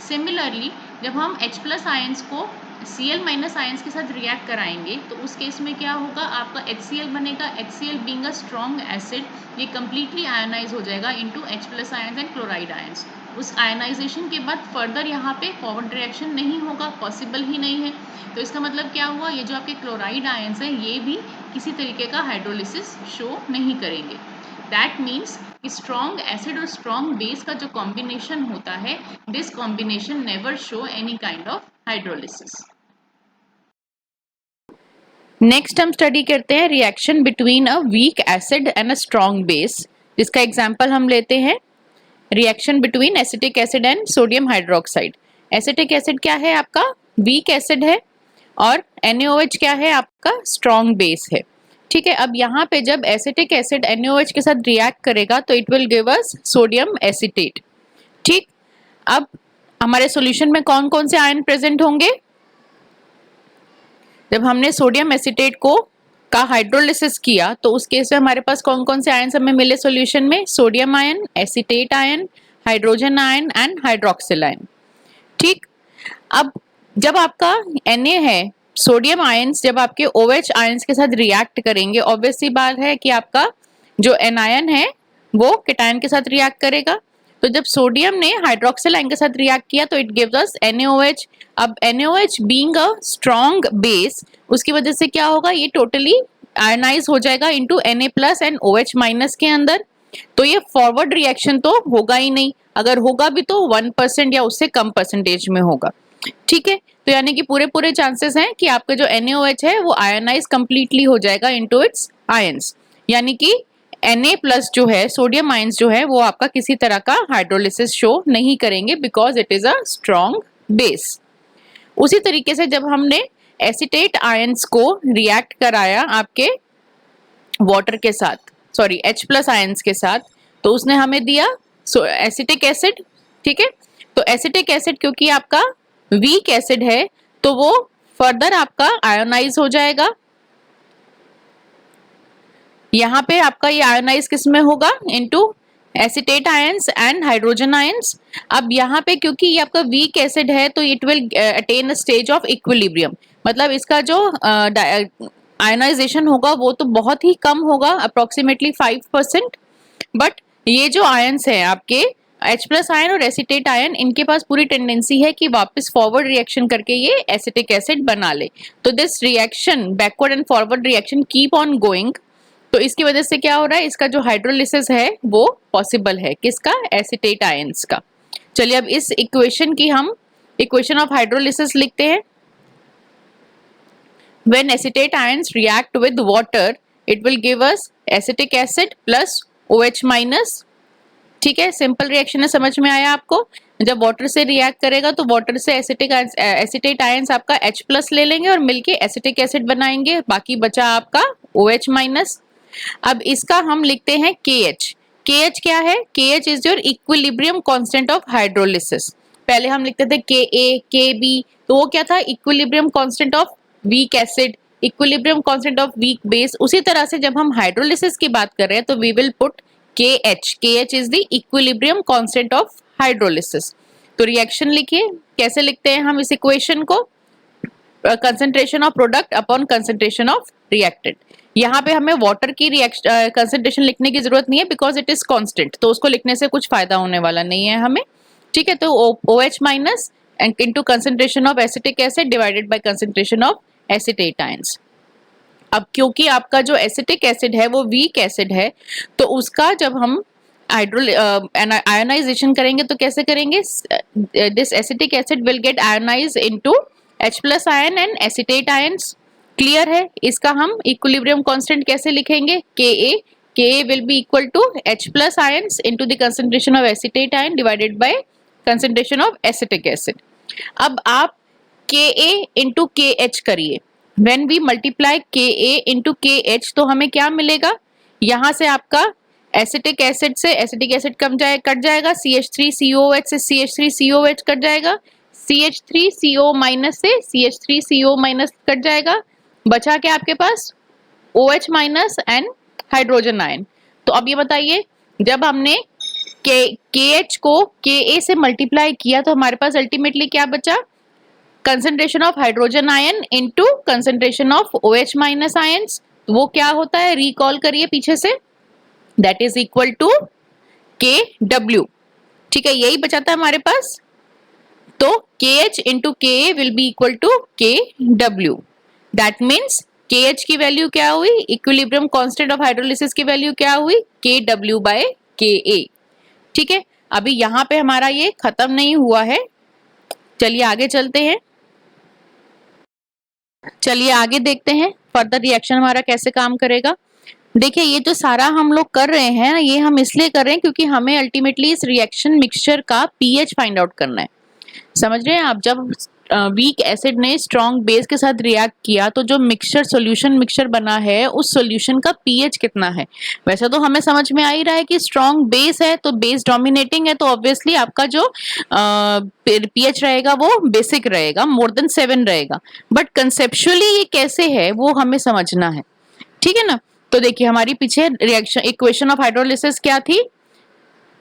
Similarly जब हम H प्लस आयंस को Cl माइनस आयंस के साथ रिएक्ट कराएंगे तो उस केस में क्या होगा, आपका HCl बनेगा। HCl being a strong acid, ये कम्प्लीटली आयोनाइज हो जाएगा into H plus ions and chloride ions. उस आयोनाइजेशन के बाद फर्दर यहाँ पे फॉरवर्ड रिएक्शन नहीं होगा, पॉसिबल ही नहीं है। तो इसका मतलब क्या हुआ, ये जो आपके क्लोराइड आयंस हैं ये भी किसी तरीके का हाइड्रोलिसिस शो नहीं करेंगे। दैट मीन्स स्ट्रॉन्ग एसिड और स्ट्रॉन्ग बेस का जो कॉम्बिनेशन होता है, this combination never show any kind of hydrolysis. Next हम स्टडी करते हैं reaction between a weak acid and a strong base, जिसका एग्जांपल हम लेते हैं reaction between acetic acid and sodium hydroxide. Acetic acid क्या है आपका, वीक एसिड है, और NaOH क्या है आपका, स्ट्रॉन्ग बेस है। ठीक है, अब यहाँ पे जब एसिटिक एसिड NaOH के साथ रिएक्ट करेगा तो it will give us sodium acetate. ठीक, अब हमारे सॉल्यूशन में कौन कौन से आयन प्रेजेंट होंगे, जब हमने सोडियम एसीटेट को का हाइड्रोलिसिस किया तो उस केस में हमारे पास कौन कौन से आयन हमें मिले सॉल्यूशन में? Sodium ion, acetate ion, hydrogen ion and hydroxyl ion. ठीक, अब जब आपका Na है, सोडियम आयंस जब आपके OH आयंस के साथ रिएक्ट करेंगे, ऑब्वियसली बात है कि आपका जो एनायन है वो केटायन के साथ रिएक्ट करेगा। तो जब सोडियम ने हाइड्रोक्सिल आयन के साथ रिएक्ट किया तो इट गिव्स अस NaOH। अब NaOH being a strong base, उसकी वजह से क्या होगा, ये टोटली आयनाइज हो जाएगा इनटू Na+ एंड OH- के अंदर। तो ये फॉरवर्ड रिएक्शन तो होगा ही नहीं, अगर होगा भी तो 1% या उससे कम परसेंटेज में होगा। ठीक है, तो यानी कि पूरे चांसेस हैं कि आपका जो NaOH है वो आयनाइज कंप्लीटली हो जाएगा इनटू इट्स आयंस, यानी कि Na+ जो है, सोडियम आयंस जो है वो आपका किसी तरह का हाइड्रोलिसिस शो नहीं करेंगे because it is a strong base. उसी तरीके से जब हमने एसीटेट आयंस को रिएक्ट कराया आपके वाटर के साथ, सॉरी H+ आयंस के साथ, तो उसने हमें दिया एसिटिक एसिड। ठीक है, तो एसिटिक एसिड क्योंकि आपका वीक एसिड है तो वो फर्दर आपका आयोनाइज हो जाएगा। यहाँ पे आपका ये आयोनाइज किस में होगा, into acetate ions and hydrogen ions. अब यहाँ पे क्योंकि ये आपका वीक एसिड है तो it will attain a stage of equilibrium, मतलब इसका जो आयनाइजेशन होगा वो तो बहुत ही कम होगा, अप्रोक्सीमेटली 5%। बट ये जो आयंस है आपके H+ आयन और एसिटेट आयन, इनके पास पूरी टेंडेंसी है कि वापस फॉरवर्ड रिएक्शन करके ये एसिटिक एसिड बना ले। तो this reaction, backward and forward reaction keep on going. तो इसकी वजह से क्या हो रहा है, इसका जो हाइड्रोलिसिस है वो पॉसिबल है, किसका, एसिटेट आयंस का। चलिए अब इस इक्वेशन की हम इक्वेशन ऑफ हाइड्रोलिसिस लिखते हैं। When acetate ions react with water, it will give us acetic acid plus OH-। ठीक है, सिंपल रिएक्शन है, समझ में आया आपको। जब वाटर से रिएक्ट करेगा तो वाटर से एसिटेट आयंस आपका H+ ले लेंगे और मिलके एसिटिक एसिड बनाएंगे, बाकी बचा आपका OH-। अब इसका हम लिखते हैं KH। KH क्या है, KH is your equilibrium constant of hydrolysis. पहले हम लिखते थे Ka, Kb, तो वो क्या था, equilibrium constant of weak acid, equilibrium constant of weak base. उसी तरह से जब हम हाइड्रोलिसिस की बात कर रहे हैं तो we will put KH। KH is the equilibrium constant of hydrolysis. तो रिएक्शन लिखिए, कैसे लिखते हैं हम इस इक्वेशन को, concentration of product upon concentration of reactant. यहाँ पे हमें वाटर की कंसंट्रेशन लिखने की जरूरत नहीं है बिकॉज इट इज कांस्टेंट, तो उसको लिखने से कुछ फायदा होने वाला नहीं है हमें। ठीक है, तो OH- and into concentration of acetic acid divided by concentration of acetate ions। अब क्योंकि आपका जो एसिटिक एसिड है वो वीक एसिड है तो उसका जब हम आयोनाइजेशन करेंगे तो कैसे करेंगे, this acetic acid will get ionise into H+ ion and acetate ions. Clear है, इसका हम इक्विलिब्रियम कांस्टेंट कैसे लिखेंगे, Ka will be equal to H+ ions into the concentration of acetate ion divided by concentration of acetic acid। अब आप Ka into KH करिए, when we multiply Ka into KH तो हमें क्या मिलेगा, यहाँ से आपका एसिटिक एसिड से एसिटिक एसिड कट जाएगा, CH3COOH से CH3COOH कट जाएगा, CH3CO- से CH3CO- कट जाएगा, बचा क्या आपके पास, OH- एंड हाइड्रोजन आयन। तो अब ये बताइए, जब हमने KH को Ka से मल्टीप्लाई किया तो हमारे पास अल्टीमेटली क्या बचा, concentration of hydrogen ion into concentration of OH- ions. वो क्या होता है, रिकॉल करिए पीछे से, that is equal to KW। ठीक है, यही बचा था हमारे पास, तो KH into Ka will be equal to KW। That means KH की वैल्यू क्या हुई, इक्विलिब्रियम कांस्टेंट ऑफ हाइड्रोलिसिस की वैल्यू क्या हुई, KW/Ka। ठीक है, अभी यहाँ पे हमारा ये खत्म नहीं हुआ है, चलिए आगे चलते हैं। चलिए आगे देखते हैं फर्दर रिएक्शन हमारा कैसे काम करेगा। देखिए, ये जो सारा हम लोग कर रहे हैं ये हम इसलिए कर रहे हैं क्योंकि हमें अल्टीमेटली इस रिएक्शन मिक्सचर का पीएच फाइंड आउट करना है। समझ रहे हैं आप, जब वीक एसिड ने स्ट्रॉन्ग बेस के साथ रिएक्ट किया तो जो मिक्सचर सोल्यूशन मिक्सचर बना है उस सोल्यूशन का पीएच कितना है। वैसे तो हमें समझ में आ ही रहा है कि स्ट्रॉन्ग बेस है तो बेस डोमिनेटिंग है, तो ऑब्वियसली आपका जो पीएच रहेगा वो बेसिक रहेगा, मोर देन 7 रहेगा। बट कंसेप्चुअली ये कैसे है वो हमें समझना है। ठीक है ना। तो देखिए हमारी पीछे रिएक्शन इक्वेशन ऑफ हाइड्रोलिसिस क्या थी,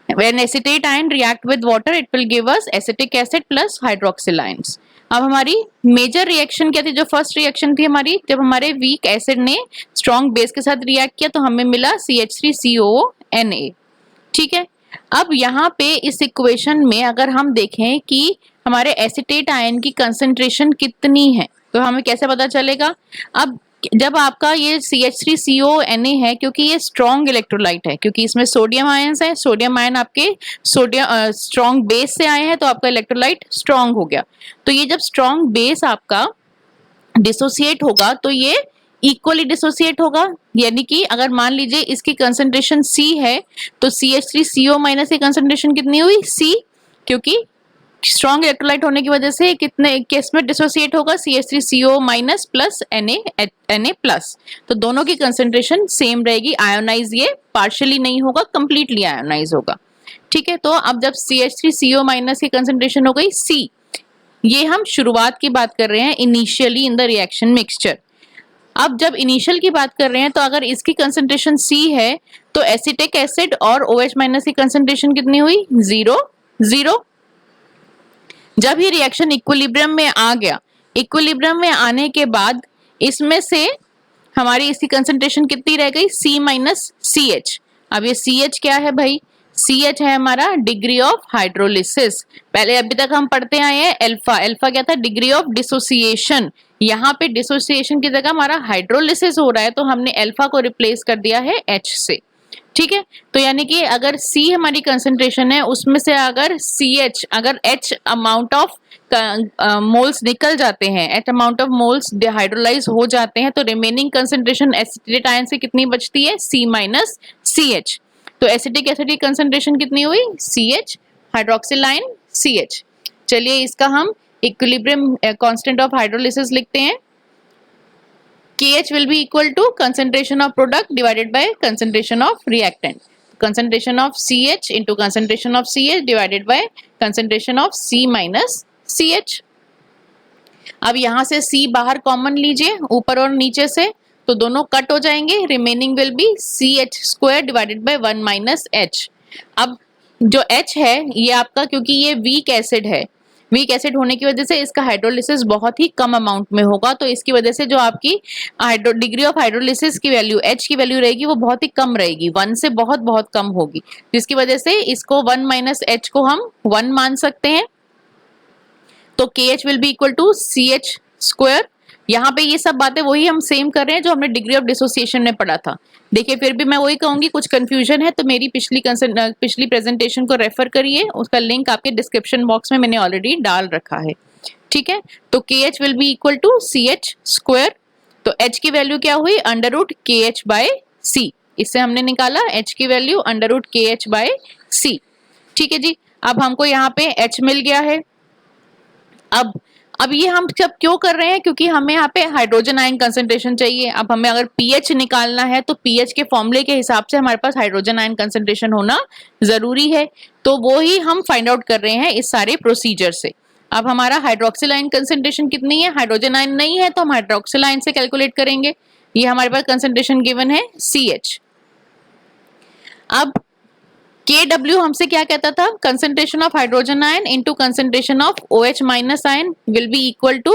when acetate ion react with water it will give us acetic acid plus hydroxyl ions। अब हमारी मेजर रिएक्शन क्या थी, जो फर्स्ट रिएक्शन थी हमारी, जब हमारे वीक एसिड ने स्ट्रॉन्ग बेस के साथ रिएक्ट किया तो हमें मिला CH3COONA। ठीक है, अब यहाँ पे इस इक्वेशन में अगर हम देखें कि हमारे एसिटेट आयन की कंसंट्रेशन कितनी है तो हमें कैसे पता चलेगा। अब जब आपका ये CH3CONA है, क्योंकि ये स्ट्रॉन्ग इलेक्ट्रोलाइट है, क्योंकि इसमें सोडियम आयंस है, सोडियम आयन आपके सोडियम स्ट्रॉन्ग बेस से आए हैं तो आपका इलेक्ट्रोलाइट स्ट्रॉन्ग हो गया। तो ये जब स्ट्रॉन्ग बेस आपका डिसोसिएट होगा तो ये इक्वली डिसोसिएट होगा, यानी कि अगर मान लीजिए इसकी कंसंट्रेशन C है तो CH3CO माइनस की कंसंट्रेशन कितनी हुई C, क्योंकि स्ट्रॉन्ग इलेक्ट्रोलाइट होने की वजह से कितने केस में डिसोसिएट होगा CH3CO minus plus Na plus, तो दोनों की कंसंट्रेशन सेम रहेगी। आयोनाइज ये पार्शियली नहीं होगा, कंप्लीटली आयोनाइज होगा। ठीक है, तो अब जब CH3CO माइनस की कंसंट्रेशन हो गई C, ये हम शुरुआत की बात कर रहे हैं, initially in the reaction mixture. अब जब इनिशियल की बात कर रहे हैं तो अगर इसकी कंसंट्रेशन C है तो एसिटिक एसिड और OH माइनस की कंसंट्रेशन कितनी हुई 0 0। जब ये रिएक्शन इक्विलिब्रियम में आ गया, इक्विलिब्रियम में आने के बाद इसमें से हमारी इसकी कंसंट्रेशन कितनी रह गई C माइनस CH। अब ये CH क्या है भाई, CH है हमारा डिग्री ऑफ हाइड्रोलिसिस। पहले अभी तक हम पढ़ते आए हैं अल्फा, अल्फा क्या था, डिग्री ऑफ डिसोसिएशन। यहाँ पे डिसोसिएशन की जगह हमारा हाइड्रोलिसिस हो रहा है तो हमने अल्फा को रिप्लेस कर दिया है H से। ठीक है, तो यानी कि अगर C हमारी कंसंट्रेशन है उसमें से अगर CH अगर H अमाउंट ऑफ मोल्स निकल जाते हैं, H अमाउंट ऑफ मोल्स डिहाइड्रोलाइज हो जाते हैं तो रिमेनिंग कंसंट्रेशन एसिटेट आयन से कितनी बचती है C माइनस CH। तो एसिटिक एसिड की कंसंट्रेशन कितनी हुई CH, हाइड्रोक्सिल आयन CH। चलिए इसका हम इक्विलिब्रियम कांस्टेंट ऑफ हाइड्रोलिसिस लिखते हैं, KH will be equal to concentration of product divided by concentration of reactant, concentration of CH into concentration of CH divided by concentration of C minus CH। अब यहाँ से C बाहर common लीजिए ऊपर और नीचे से, तो दोनों कट हो जाएंगे, remaining will be CH square divided by 1 minus H। अब जो H है ये आपका, क्योंकि ये वीक एसिड है, वीक एसिड होने की वजह से इसका हाइड्रोलिसिस बहुत ही कम अमाउंट में होगा, तो इसकी वजह से जो आपकी डिग्री ऑफ हाइड्रोलिसिस की वैल्यू H की वैल्यू रहेगी वो बहुत ही कम रहेगी, 1 से बहुत बहुत कम होगी, जिसकी वजह से इसको 1 माइनस H को हम 1 मान सकते हैं। तो KH will be equal to CH square. यहाँ पे ये सब बातें वही हम सेम कर रहे हैं जो हमने डिग्री ऑफ डिसोसिएशन में पढ़ा था। देखिए फिर भी मैं वही कहूंगी, कुछ कंफ्यूजन है तो मेरी पिछली प्रेजेंटेशन को रेफर करिए, उसका लिंक आपके डिस्क्रिप्शन बॉक्स में मैंने ऑलरेडी डाल रखा है। ठीक है, तो KH will be equal to CH square. तो H की वैल्यू क्या हुई, under root KH by C। इससे हमने निकाला H की वैल्यू under root KH by C। ठीक है जी, अब हमको यहाँ पे H मिल गया है। अब ये हम सब क्यों कर रहे हैं, क्योंकि हमें यहाँ पे हाइड्रोजन आयन कंसंट्रेशन चाहिए। अब हमें अगर पीएच निकालना है तो पीएच के फॉर्मूले के हिसाब से हमारे पास हाइड्रोजन आयन कंसंट्रेशन होना जरूरी है, तो वो ही हम फाइंड आउट कर रहे हैं इस सारे प्रोसीजर से। अब हमारा हाइड्रोक्सिल आयन कंसंट्रेशन कितनी है, हाइड्रोजन आयन नहीं है तो हम हाइड्रोक्सिल आयन से कैलकुलेट करेंगे। ये हमारे पास कंसंट्रेशन गिवन है CH। अब KW हमसे क्या कहता था, concentration of hydrogen ion into concentration of OH minus ion will be equal to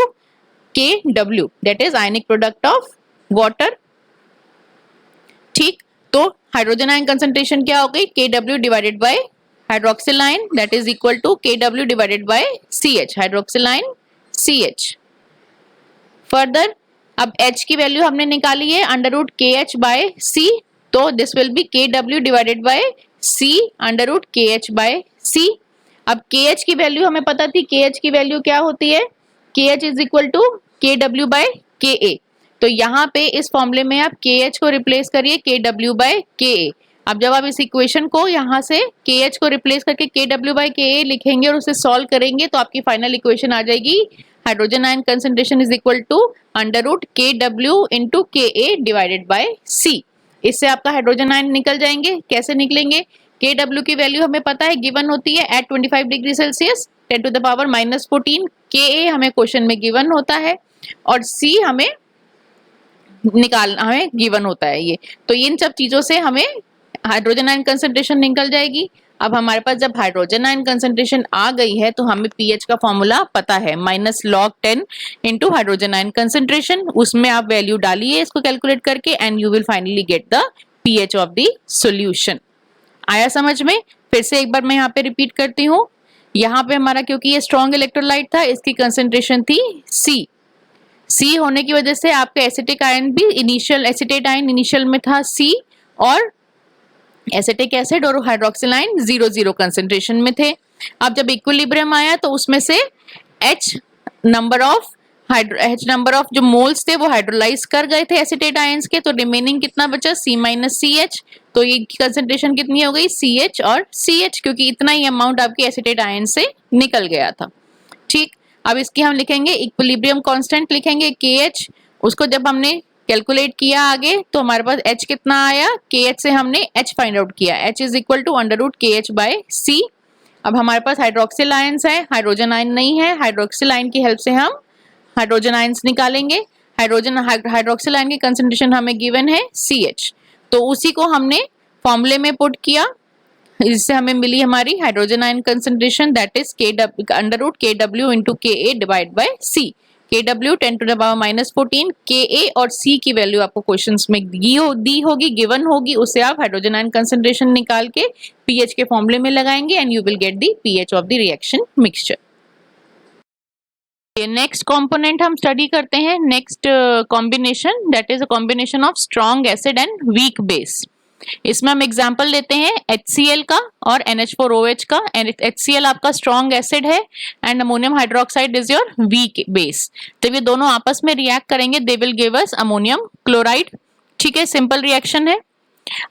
KW, that is ionic product of water. ठीक, तो हाइड्रोजन आयन कंसंट्रेशन क्या हो गई, KW divided by hydroxyl ion, that is equal to KW divided by CH, hydroxyl ion CH। Further अब H की वैल्यू हमने निकाली है under root KH by C, तो this will be KW divided by C under root KH by C। अब KH की value हमें पता थी, KH की वैल्यू क्या होती है, KH is equal to KW by KA। तो यहाँ पे इस फॉर्मूले में आप KH को रिप्लेस करिए KW बाय KA। अब जब आप इस इक्वेशन को यहाँ से KH को रिप्लेस करके KW बाय KA लिखेंगे और उसे सॉल्व करेंगे तो आपकी फाइनल इक्वेशन आ जाएगी, hydrogen ion concentration is equal to under root KW into KA divided by C। इससे आपका हाइड्रोजन आयन निकल जाएंगे। कैसे निकलेंगे, KW की वैल्यू हमें पता है गिवन होती है at 25 degree Celsius 10 to the power -14। KA हमें क्वेश्चन में गिवन होता है और C हमें हमें गिवन होता है ये। तो इन सब चीजों से हमें हाइड्रोजन आयन कंसंट्रेशन निकल जाएगी। अब हमारे पास जब हाइड्रोजन आयन कंसंट्रेशन आ गई है तो हमें पीएच का फॉर्मूला पता है, -log10 into hydrogen ion concentration. उसमें आप वैल्यू डालिए इसको कैलकुलेट करके and you will finally get the pH of the solution. आया समझ में? फिर से एक बार मैं यहाँ पे रिपीट करती हूँ। यहाँ पे हमारा क्योंकि ये स्ट्रॉन्ग इलेक्ट्रोलाइट था, इसकी कंसंट्रेशन थी सी होने की वजह से आपका एसिटिक आयन भी एसिटेट आयन इनिशियल में था सी, और एसिटिक एसिड और हाइड्रोक्सिल आयन 0 कंसंट्रेशन में थे। अब जब इक्विलिब्रियम आया तो उसमें से H नंबर ऑफ जो मोल्स थे वो हाइड्रोलाइज कर गए थे एसिटेट आयंस के, तो रिमेनिंग कितना बचा C-CH। तो ये कंसंट्रेशन कितनी हो गई CH और CH, क्योंकि इतना ही अमाउंट आपके एसिटेट आयन से निकल गया था। ठीक, अब इसकी हम लिखेंगे इक्विलिब्रियम कांस्टेंट लिखेंगे KH। उसको जब हमने कैलकुलेट किया आगे तो हमारे पास H कितना आया, KH से हमने H फाइंड आउट किया, H is equal to √KH/C। अब हमारे पास हाइड्रोक्सिल आयंस है, हाइड्रोजन आयन नहीं है। हाइड्रोक्सिल आयन की हेल्प से हम हाइड्रोजन आयंस निकालेंगे। हाइड्रोक्सिल आयन की कंसंट्रेशन हमें गिवन है CH, तो उसी को हमने फॉर्मूले में पुट किया, इससे हमें मिली हमारी hydrogen ion concentration that is √KW into KA divide by C। KW 10 to the power -14, KA और C की वैल्यू आपको क्वेश्चंस में दी होगी, गिवन होगी, उससे आप हाइड्रोजन आयन कंसंट्रेशन निकाल के पीएच के फॉर्मूले में लगाएंगे and you will get the pH of the reaction mixture. Next component हम स्टडी करते हैं, next combination that is a combination of strong acid and weak base. इसमें हम एग्जांपल लेते हैं HCl का और NH4OH का। HCl आपका स्ट्रॉन्ग एसिड है and ammonium hydroxide is your weak base. जब ये दोनों आपस में रिएक्ट करेंगे they will give us ammonium chloride. ठीक है, सिंपल रिएक्शन है।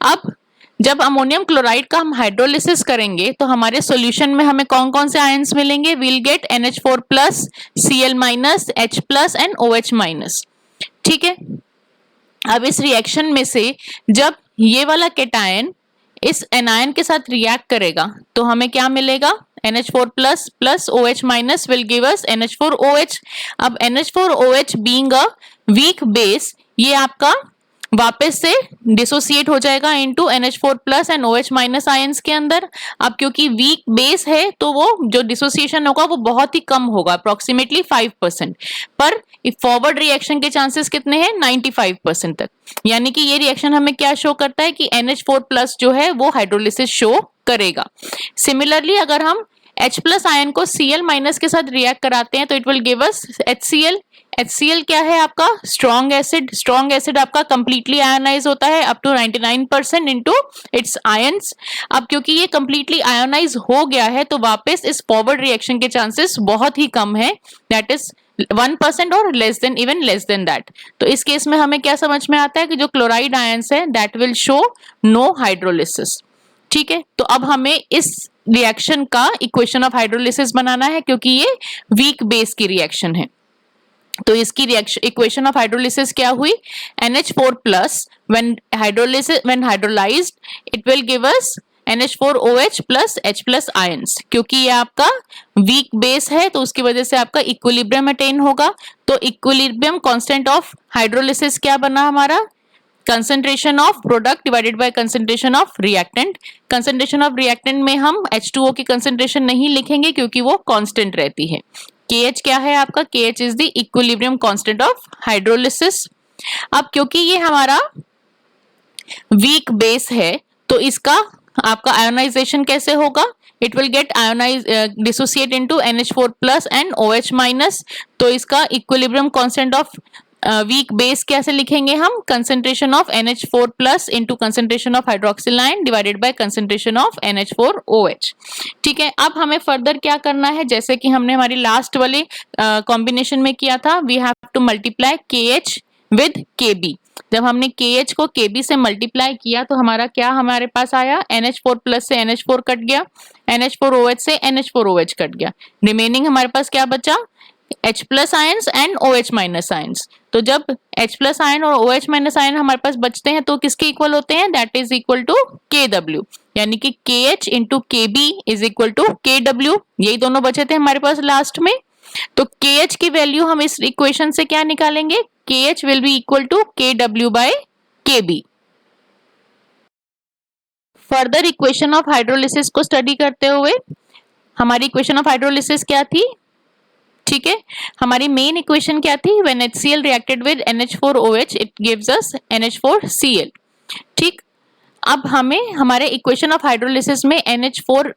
अब जब अमोनियम क्लोराइड का हम हाइड्रोलिसिस करेंगे तो हमारे सॉल्यूशन में हमें कौन कौन से आयंस मिलेंगे, will get NH4+, Cl-, H+ and OH-। ठीक है, अब इस रिएक्शन में से जब ये वाला कैटायन इस एनायन के साथ रिएक्ट करेगा तो हमें क्या मिलेगा, NH4+ plus OH- will give us NH4OH। अब NH4OH being a weak base ये आपका वापस से डिसोसिएट हो जाएगा into NH4+ and OH- ions के अंदर। अब क्योंकि वीक बेस है तो वो जो डिसोसिएशन होगा वो बहुत ही कम होगा, अप्रोक्सीमेटली 5%, पर फॉरवर्ड रिएक्शन के चांसेस कितने हैं, 95% तक। यानी कि ये रिएक्शन हमें क्या शो करता है कि NH4+ जो है वो हाइड्रोलिसिस शो करेगा। सिमिलरली अगर हम H+ आयन को Cl- के साथ रिएक्ट कराते हैं तो it will give us HCl। HCl क्या है आपका, स्ट्रॉन्ग एसिड। स्ट्रॉन्ग एसिड आपका कंप्लीटली आयोनाइज होता है up to 99% into its ions. अब क्योंकि ये कंप्लीटली आयोनाइज हो गया है तो वापस इस फॉरवर्ड रिएक्शन के चांसेस बहुत ही कम है, दैट इज 1% और इवन लेस देन दैट। तो इस केस में हमें क्या समझ में आता है कि जो क्लोराइड आयंस है that will show no hydrolysis. ठीक है, तो अब हमें इस रिएक्शन का इक्वेशन ऑफ हाइड्रोलिसिस बनाना है क्योंकि ये वीक बेस की रिएक्शन है। तो इसकी रिएक्शन इक्वेशन ऑफ हाइड्रोलिसिस क्या हुई, NH4+ when hydrolyzed it will give us NH4OH plus H+ ions. क्योंकि ये आपका वीक बेस है तो उसकी वजह से आपका इक्विलिब्रियम अटेन होगा। तो इक्विलिब्रियम कांस्टेंट ऑफ हाइड्रोलिसिस क्या बना हमारा, concentration of product divided by concentration of reactant. Concentration of reactant में हम H2O की कंसंट्रेशन नहीं लिखेंगे क्योंकि वो कांस्टेंट रहती है। KH क्या है आपका, KH is the equilibrium constant of hydrolysis. अब क्योंकि ये हमारा वीक बेस है तो इसका आपका आयोनाइजेशन कैसे होगा, it will get ionise dissociate into NH4+ and OH-। तो इसका equilibrium constant of weak base कैसे लिखेंगे हम, concentration of NH4+ into concentration of hydroxyl ion divided by concentration of NH4OH। ठीक है, अब हमें फर्दर क्या करना है, जैसे कि हमने हमारी लास्ट वाले कॉम्बिनेशन में किया था, we have to multiply KH with KB। जब हमने KH को KB से मल्टीप्लाई किया तो हमारा क्या हमारे पास आया, NH4+ से NH4 कट गया, NH4OH से NH4OH कट गया, रिमेनिंग हमारे पास क्या बचा, H+ ions and OH- ions. तो जब H+ आयन और OH- आयन हमारे पास बचते हैं तो किसके इक्वल होते हैं, that is equal to KW। यानी कि KH into KB is equal to KW। यही दोनों बचे थे हमारे पास लास्ट में। तो KH की वैल्यू हम इस इक्वेशन से क्या निकालेंगे, KH will be equal to KW by KB. Further equation of hydrolysis को स्टडी करते हुए हमारी इक्वेशन ऑफ हाइड्रोलिसिस क्या थी? ठीक है, हमारी मेन इक्वेशन क्या थी? When HCl reacted with NH4OH it gives us NH4Cl. ठीक, अब हमें हमारे इक्वेशन ऑफ हाइड्रोलिसिस में NH4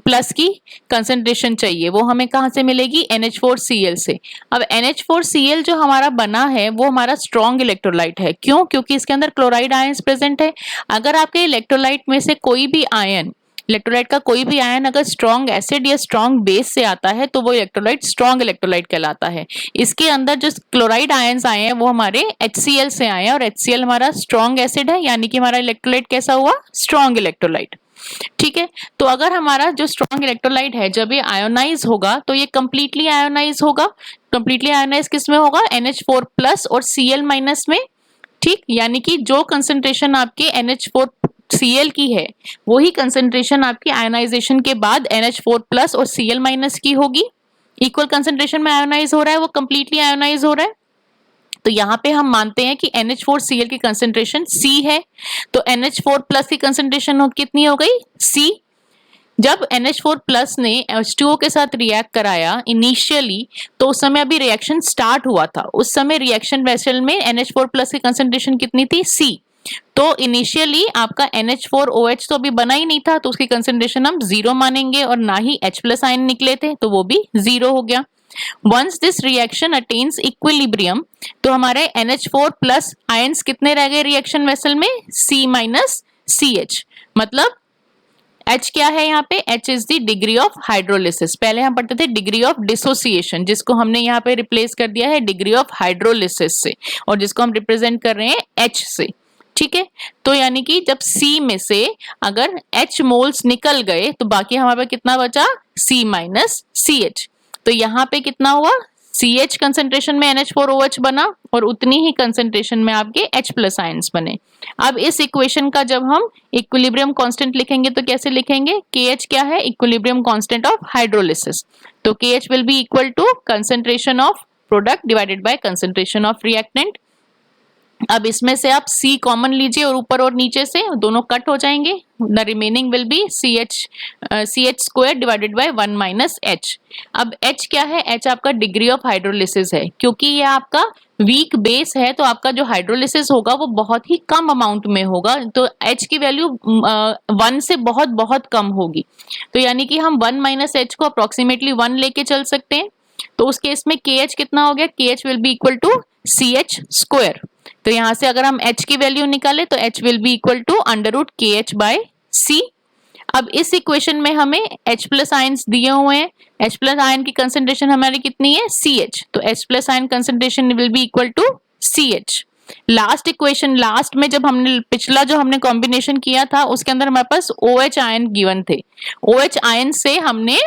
प्लस की कंसंट्रेशन चाहिए, वो हमें कहाँ से मिलेगी? NH4Cl से. अब NH4Cl जो हमारा बना है वो हमारा स्ट्रॉन्ग इलेक्ट्रोलाइट है. क्यों? क्योंकि इसके अंदर क्लोराइड आयंस प्रेजेंट है. अगर आपके इलेक्ट्रोलाइट में से कोई भी आयन, इलेक्ट्रोलाइट का कोई भी आयन अगर स्ट्रॉन्ग एसिड या स्ट्रॉन्ग बेस से आता है तो वो इलेक्ट्रोलाइट स्ट्रॉन्ग इलेक्ट्रोलाइट कहलाता है. इसके अंदर जो क्लोराइड आयंस आए हैं वो हमारे HCl से आए हैं और HCl हमारा स्ट्रॉन्ग एसिड है, यानी कि हमारा इलेक्ट्रोलाइट कैसा हुआ? Strong electrolyte. ठीक है, तो अगर हमारा जो स्ट्रॉन्ग इलेक्ट्रोलाइट है जब ये आयोनाइज होगा तो ये कंप्लीटली आयोनाइज होगा. कंप्लीटली आयोनाइज किस में होगा? NH4 प्लस और Cl माइनस में. ठीक, यानी कि जो कंसंट्रेशन आपके NH4Cl की है वही कंसंट्रेशन आपकी आयोनाइजेशन के बाद NH4 प्लस और Cl माइनस की होगी. इक्वल कंसंट्रेशन में आयोनाइज हो रहा है, वो कंप्लीटली आयोनाइज हो रहा है. तो यहाँ पे हम मानते हैं कि NH4Cl की कंसंट्रेशन C है, तो NH4 प्लस की कंसंट्रेशन कितनी हो गई? C. जब NH4 प्लस ने H2O के साथ रिएक्ट कराया इनिशियली, तो उस समय अभी रिएक्शन स्टार्ट हुआ था. उस समय रिएक्शन वेसल में NH4 प्लस की कंसंट्रेशन कितनी थी? C. तो इनिशियली आपका NH4OH तो अभी बना ही नहीं था, तो उसकी कंसंट्रेशन हम 0 मानेंगे और ना ही H प्लस आयन निकले थे, तो वो भी 0 हो गया. Once this reaction attains equilibrium, तो हमारे NH4 प्लस आयंस कितने रह गए रिएक्शन वेसल में? C minus CH. मतलब H क्या है यहाँ पे? H is the degree of hydrolysis. पहले हम पढ़ते थे डिग्री ऑफ डिसोसिएशन, जिसको हमने यहाँ पे रिप्लेस कर दिया है डिग्री ऑफ हाइड्रोलिसिस से, और जिसको हम रिप्रेजेंट कर रहे हैं H से. ठीक है, तो यानी कि जब C में से अगर H मोल्स निकल गए तो बाकी हमारे पास कितना बचा? C minus CH. तो यहाँ पे कितना हुआ? CH कंसंट्रेशन में NH4OH बना और उतनी ही कंसंट्रेशन में आपके H प्लस आयंस बने. अब इस इक्वेशन का जब हम इक्विलिब्रियम कांस्टेंट लिखेंगे तो कैसे लिखेंगे? KH क्या है? Equilibrium constant of hydrolysis. तो KH will be equal to concentration of product divided by concentration of reactant. अब इसमें से आप C कॉमन लीजिए और ऊपर और नीचे से दोनों कट हो जाएंगे. The remaining will be CH square divided by 1 minus H. अब H क्या है? H आपका डिग्री ऑफ हाइड्रोलिसिस है. क्योंकि ये आपका वीक बेस है तो आपका जो हाइड्रोलिसिस होगा वो बहुत ही कम अमाउंट में होगा, तो H की वैल्यू 1 से बहुत बहुत कम होगी. तो यानी कि हम 1 माइनस H को अप्रोक्सीमेटली 1 लेके चल सकते हैं. तो उस केस में KH कितना हो गया? KH will be equal to CH square. तो यहां से अगर हम H की वैल्यू निकाले तो H will be equal to under root KH by C. अब इस इक्वेशन में हमें H प्लस आयंस दिए हुए हैं. H प्लस आयन की कंसंट्रेशन हमारी कितनी है? CH. तो H plus ion concentration will be equal to CH. Last equation, last में जब हमने पिछला जो हमने कॉम्बिनेशन किया था उसके अंदर हमारे पास OH आयन गिवन थे. OH आयन से हमने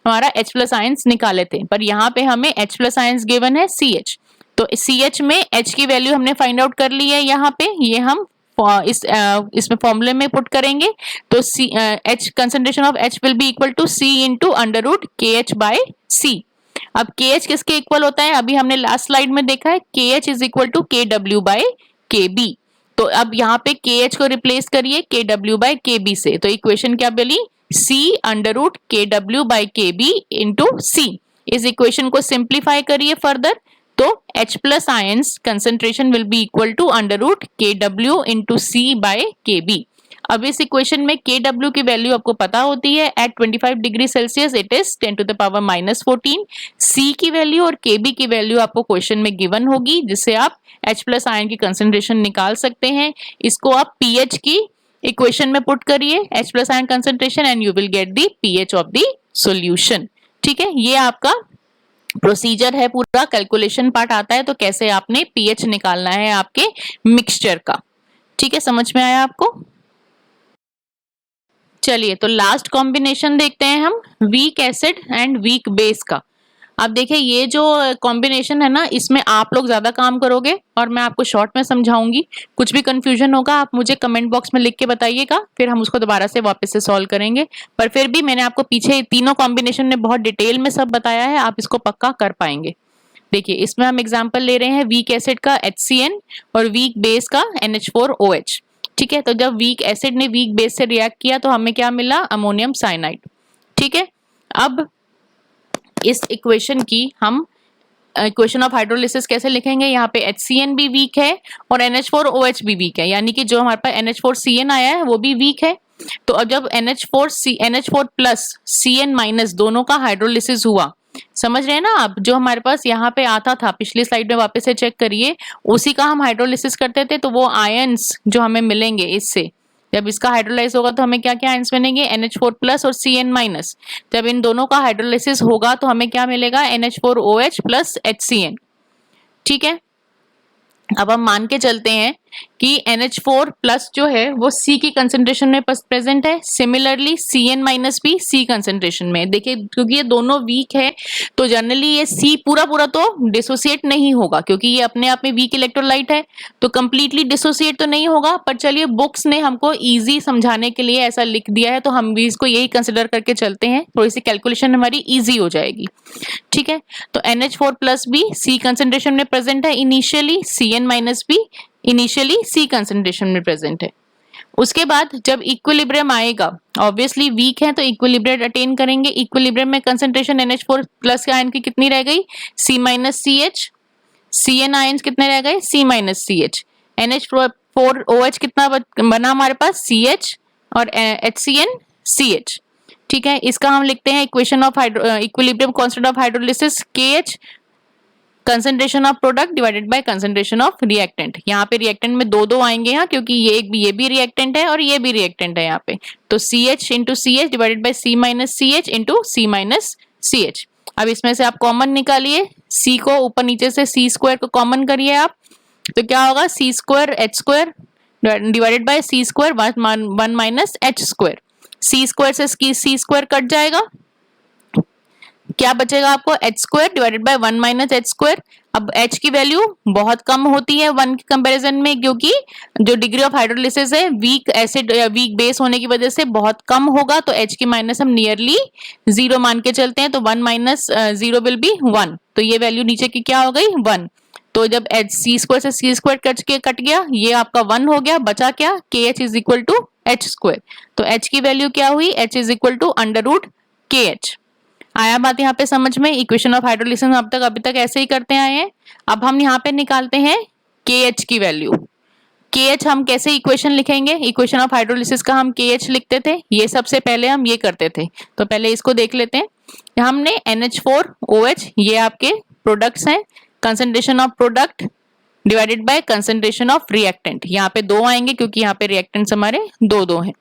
हमारा H प्लस आयंस निकाले थे, पर यहाँ पे हमें H प्लस आयंस गिवन है CH. तो CH में H की वैल्यू हमने फाइंड आउट कर ली है. यहाँ पे ये हम इसमें फॉर्मूले में पुट करेंगे तो H concentration of H will be equal to C into under root KH by C. अब KH किसके इक्वल होता है? अभी हमने लास्ट स्लाइड में देखा है KH is equal to KW by KB. तो अब यहाँ पे KH को रिप्लेस करिए KW बाय KB से. तो इक्वेशन क्या बनी? C under root KW by KB into C. इस इक्वेशन को सिंप्लीफाई करिए फर्दर, तो H plus ions concentration will be equal to under root KW into C by KB. अब इस इक्वेशन में KW की वैल्यू आपको पता होती है. At 25 degree Celsius it is 10 to the power minus 14. C की वैल्यू और KB की वैल्यू आपको क्वेश्चन में गिवन होगी, जिससे आप H प्लस आयन की कंसंट्रेशन निकाल सकते हैं. इसको आप pH की इक्वेशन में पुट करिए H plus ion concentration and you will get the pH of the solution. ठीक है, ये आपका प्रोसीजर है, पूरा कैलकुलेशन पार्ट आता है तो कैसे आपने pH निकालना है आपके मिक्सचर का. ठीक है, समझ में आया आपको? चलिए तो लास्ट कॉम्बिनेशन देखते हैं हम, weak acid and weak base का. अब देखिए ये जो कॉम्बिनेशन है ना, इसमें आप लोग ज्यादा काम करोगे और मैं आपको शॉर्ट में समझाऊंगी. कुछ भी कंफ्यूजन होगा आप मुझे कमेंट बॉक्स में लिख के बताइएगा, फिर हम उसको दोबारा से वापस से सॉल्व करेंगे. पर फिर भी मैंने आपको पीछे तीनों कॉम्बिनेशन में बहुत डिटेल में सब बताया है, आप इसको पक्का कर पाएंगे. देखिए इसमें हम एग्जांपल ले रहे हैं वीक एसिड का HCN और वीक बेस का NH4OH। ठीक है, तो जब वीक एसिड ने वीक बेस से रिएक्ट किया तो हमें क्या मिला, अमोनियम साइनाइड। ठीक है, अब इस इक्वेशन की हम इक्वेशन ऑफ हाइड्रोलिसिस कैसे लिखेंगे, यहाँ पे HCN भी वीक है और NH4OH भी वीक है, यानी कि जो हमारे पास NH4CN आया है वो भी वीक है। तो अब जब NH4 प्लस CN माइनस दोनों का हाइड्रोलिसिस हुआ, समझ रहे हैं ना आप, जो हमारे पास यहाँ पे आता था पिछली स्लाइड में वापस से चेक करिए, उसी का हम हाइड्रोलिसिस करते थे, तो वो आयंस जो हमें मिलेंगे इससे, जब इसका हाइड्रोलाइज होगा तो हमें क्या क्या आयंस बनेंगे, NH4 प्लस और CN माइनस। जब इन दोनों का हाइड्रोलाइसिस होगा तो हमें क्या मिलेगा, NH4OH प्लस HCN। ठीक है, अब हम मान के चलते हैं कि NH4 प्लस जो है वो C की कंसेंट्रेशन में प्रेजेंट है, सिमिलरली CN माइनस भी C कंसेंट्रेशन में। देखिए क्योंकि ये दोनों वीक है तो जनरली ये C पूरा पूरा तो डिसोसिएट नहीं होगा, क्योंकि ये अपने आप में वीक इलेक्ट्रोलाइट है, तो कंप्लीटली डिसोसिएट तो नहीं होगा। पर चलिए बुक्स ने हमको इजी समझाने के लिए ऐसा लिख दिया है, तो हम भी इसको यही कंसिडर करके चलते हैं, थोड़ी सी कैलकुलेशन हमारी ईजी हो जाएगी। ठीक है, तो NH4 प्लस भी C कंसेंट्रेशन में प्रेजेंट है इनिशियली, CN माइनस भी इनिशियली C कंसेंट्रेशन में प्रेजेंट है। उसके बाद जब इक्विलिब्रियम आएगा, ऑब्वियसली वीक है तो इक्विलिब्रियम अटेन करेंगे। इक्विलिब्रियम में कंसेंट्रेशन NH4 प्लस के आयन की कितनी रह गई, C minus CH, CN ion कितने रह गए, C माइनस CH, NH4OH कितना बना हमारे पास, CH और HCN CH। ठीक है, इसका हम लिखते हैं equation of equilibrium constant of hydrolysis KH, concentration of product divided bye concentration of reactant. यहाँ पे रिएक्टेंट में दो दो आएंगे यहाँ, क्योंकि ये भी रिएक्टेंट है और ये भी रिएक्टेंट है यहाँ पे, तो CH into CH divided by C minus CH into C minus CH। अब इसमें से आप कॉमन निकालिए, C को ऊपर नीचे से C स्क्वायर को कॉमन करिए आप, तो क्या होगा, C square H square divided by C square 1 minus H square. C square से C स्क्वायर कट जाएगा, क्या बचेगा आपको, H square divided by 1 minus H square. अब H की वैल्यू बहुत कम होती है 1 के कंपैरिजन में, क्योंकि जो डिग्री ऑफ हाइड्रोलिसिस है वीक एसिड या वीक बेस होने की वजह से बहुत कम होगा, तो H की माइनस हम नियरली 0 मान के चलते हैं, तो 1 माइनस 0 विल बी 1, तो ये वैल्यू नीचे की क्या हो गई, 1। तो जब C स्क्वायर से C स्क्वायर कट गया, ये आपका 1 हो गया, बचा क्या, KH is equal to H square. तो H की वैल्यू क्या हुई, H is equal to √KH। आया बात यहाँ पे समझ में। इक्वेशन ऑफ हाइड्रोलिसिस हम अभी तक ऐसे ही करते आए हैं। अब हम यहाँ पे निकालते हैं KH की वैल्यू। KH हम कैसे इक्वेशन लिखेंगे, इक्वेशन ऑफ हाइड्रोलिसिस का हम KH लिखते थे, ये सबसे पहले हम ये करते थे, तो पहले इसको देख लेते हैं। हमने NH4OH, ये आपके प्रोडक्ट्स हैं, concentration of product divided bye concentration of reactant, यहाँ पे दो आएंगे क्योंकि यहाँ पे रिएक्टेंट्स हमारे दो हैं।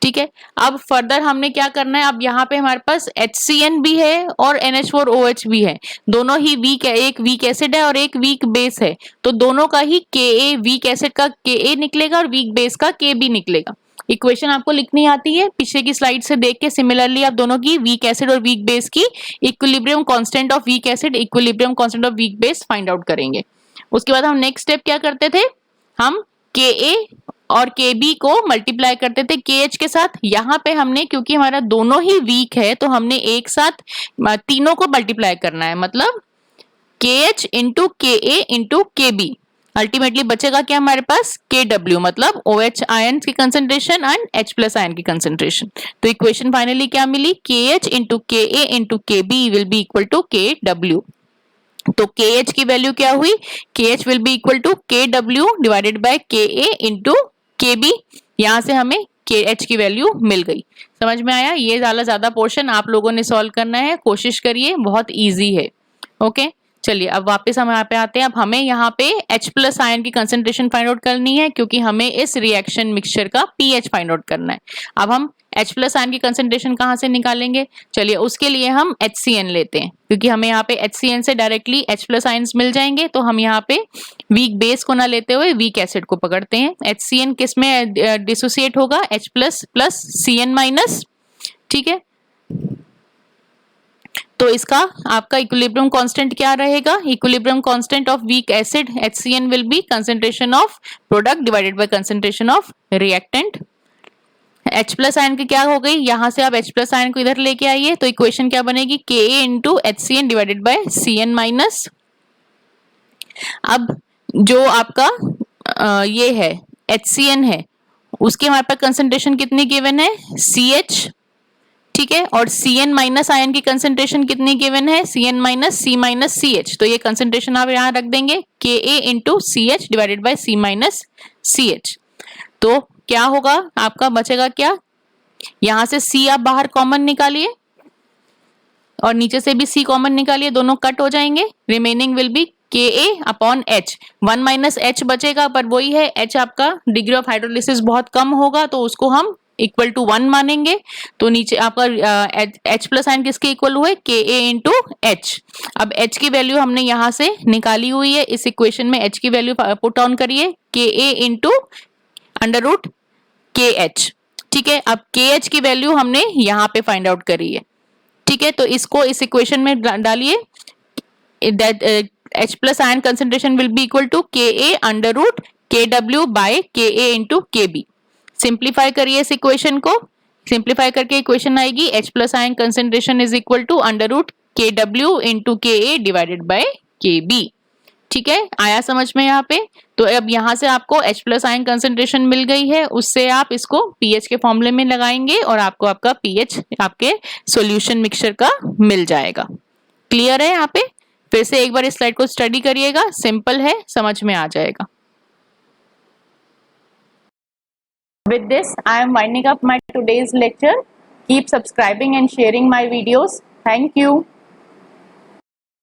ठीक है, अब फर्दर हमने क्या करना है, अब यहाँ पे हमारे पास HCN भी है और NH4OH भी है, दोनों ही वीक है, एक वीक एसिड है और एक वीक बेस है, तो दोनों का ही Ka, वीक एसिड का Ka निकलेगा और वीक बेस का Kb निकलेगा। इक्वेशन आपको लिखनी आती है, पीछे की स्लाइड से देख के सिमिलरली आप दोनों की वीक एसिड और वीक बेस की equilibrium constant of weak acid, equilibrium constant of weak base find out करेंगे। उसके बाद हम नेक्स्ट स्टेप क्या करते थे, हम Ka और Kb को मल्टीप्लाई करते थे KH के साथ। यहाँ पे हमने, क्योंकि हमारा दोनों ही वीक है, तो हमने एक साथ तीनों को मल्टीप्लाई करना है, मतलब KH into Ka into Kb। Ultimately बचेगा क्या हमारे पास, Kw, मतलब OH आयन की concentration and H plus ion की कंसेंट्रेशन। तो इक्वेशन फाइनली क्या मिली, KH into Ka into Kb will be equal to Kw। तो KH की वैल्यू क्या हुई, KH will be equal to Kw divided by Ka into Kb। यहाँ से हमें KH की वैल्यू मिल गई। समझ में आया, ये ज्यादा पोर्शन आप लोगों ने सॉल्व करना है, कोशिश करिए, बहुत इजी है। ओके, चलिए अब वापस हम यहाँ पे आते हैं। अब हमें यहाँ पे H प्लस आयन की कंसेंट्रेशन फाइंड आउट करनी है, क्योंकि हमें इस रिएक्शन मिक्सचर का pH फाइंड आउट करना है। अब हम H प्लस आयन की कंसेंट्रेशन कहाँ से निकालेंगे, चलिए उसके लिए हम HCN लेते हैं, क्योंकि हमें यहाँ पे HCN से डायरेक्टली H प्लस आयन्स मिल जाएंगे, तो हम यहाँ पे वीक बेस को ना लेते हुए वीक एसिड को पकड़ते हैं। HCN किस में डिसोसिएट होगा, H plus plus CN minus. ठीक है, तो इसका आपका इक्विलिब्रियम कांस्टेंट क्या रहेगा, equilibrium constant of weak acid HCN will be concentration of product divided bye concentration of reactant. H plus ion की क्या हो गई, यहाँ से आप H प्लस आयन को इधर लेके आइए, तो इक्वेशन क्या बनेगी, Ka into HCN divided by CN minus. अब जो आपका ये है HCN है, उसके हमारे पास कंसंट्रेशन कितनी गिवन है, CH, ठीक है, और Cn माइनस आयन की कंसंट्रेशन कितनी गिवन है, Cn minus C minus CH। तो ये कंसंट्रेशन आप यहाँ रख देंगे Ka into CH divided by C minus CH। तो क्या होगा, आपका बचेगा क्या, यहां से C आप बाहर कॉमन निकालिए और नीचे से भी C कॉमन निकालिए, दोनों कट हो जाएंगे, remaining will be Ka upon H। 1 minus H बचेगा, पर वही है H आपका डिग्री ऑफ हाइड्रोलिसिस बहुत कम होगा तो उसको हम इक्वल टू 1 मानेंगे। तो नीचे आपका H प्लस आयन किसके इक्वल हुए, Ka इंटू H। अब H की वैल्यू हमने यहाँ से निकाली हुई है, इस इक्वेशन में H की वैल्यू पुट ऑन करिए, Ka into under root KH, ठीक है। अब KH की वैल्यू हमने यहाँ पे फाइंड आउट करी है, ठीक है। तो इसको इस इक्वेशन में डालिए, H plus ion concentration will be equal to Ka under root KW by Ka into KB। Simplify करिए इस इक्वेशन को, सिंप्लीफाई करके इक्वेशन आएगी H plus ion concentration is equal to under root KW into Ka divided by KB, ठीक है। आया समझ में यहाँ पे। तो अब यहाँ से आपको H प्लस आयन कंसेंट्रेशन मिल गई है, उससे आप इसको pH के फॉर्मूले में लगाएंगे और आपको आपका pH आपके सॉल्यूशन मिक्सचर का मिल जाएगा। क्लियर है यहाँ पे, फिर से एक बार इस स्लाइड को स्टडी करिएगा, सिंपल है, समझ में आ जाएगा। With this, I am winding up my today's lecture. Keep subscribing and sharing my videos. Thank you.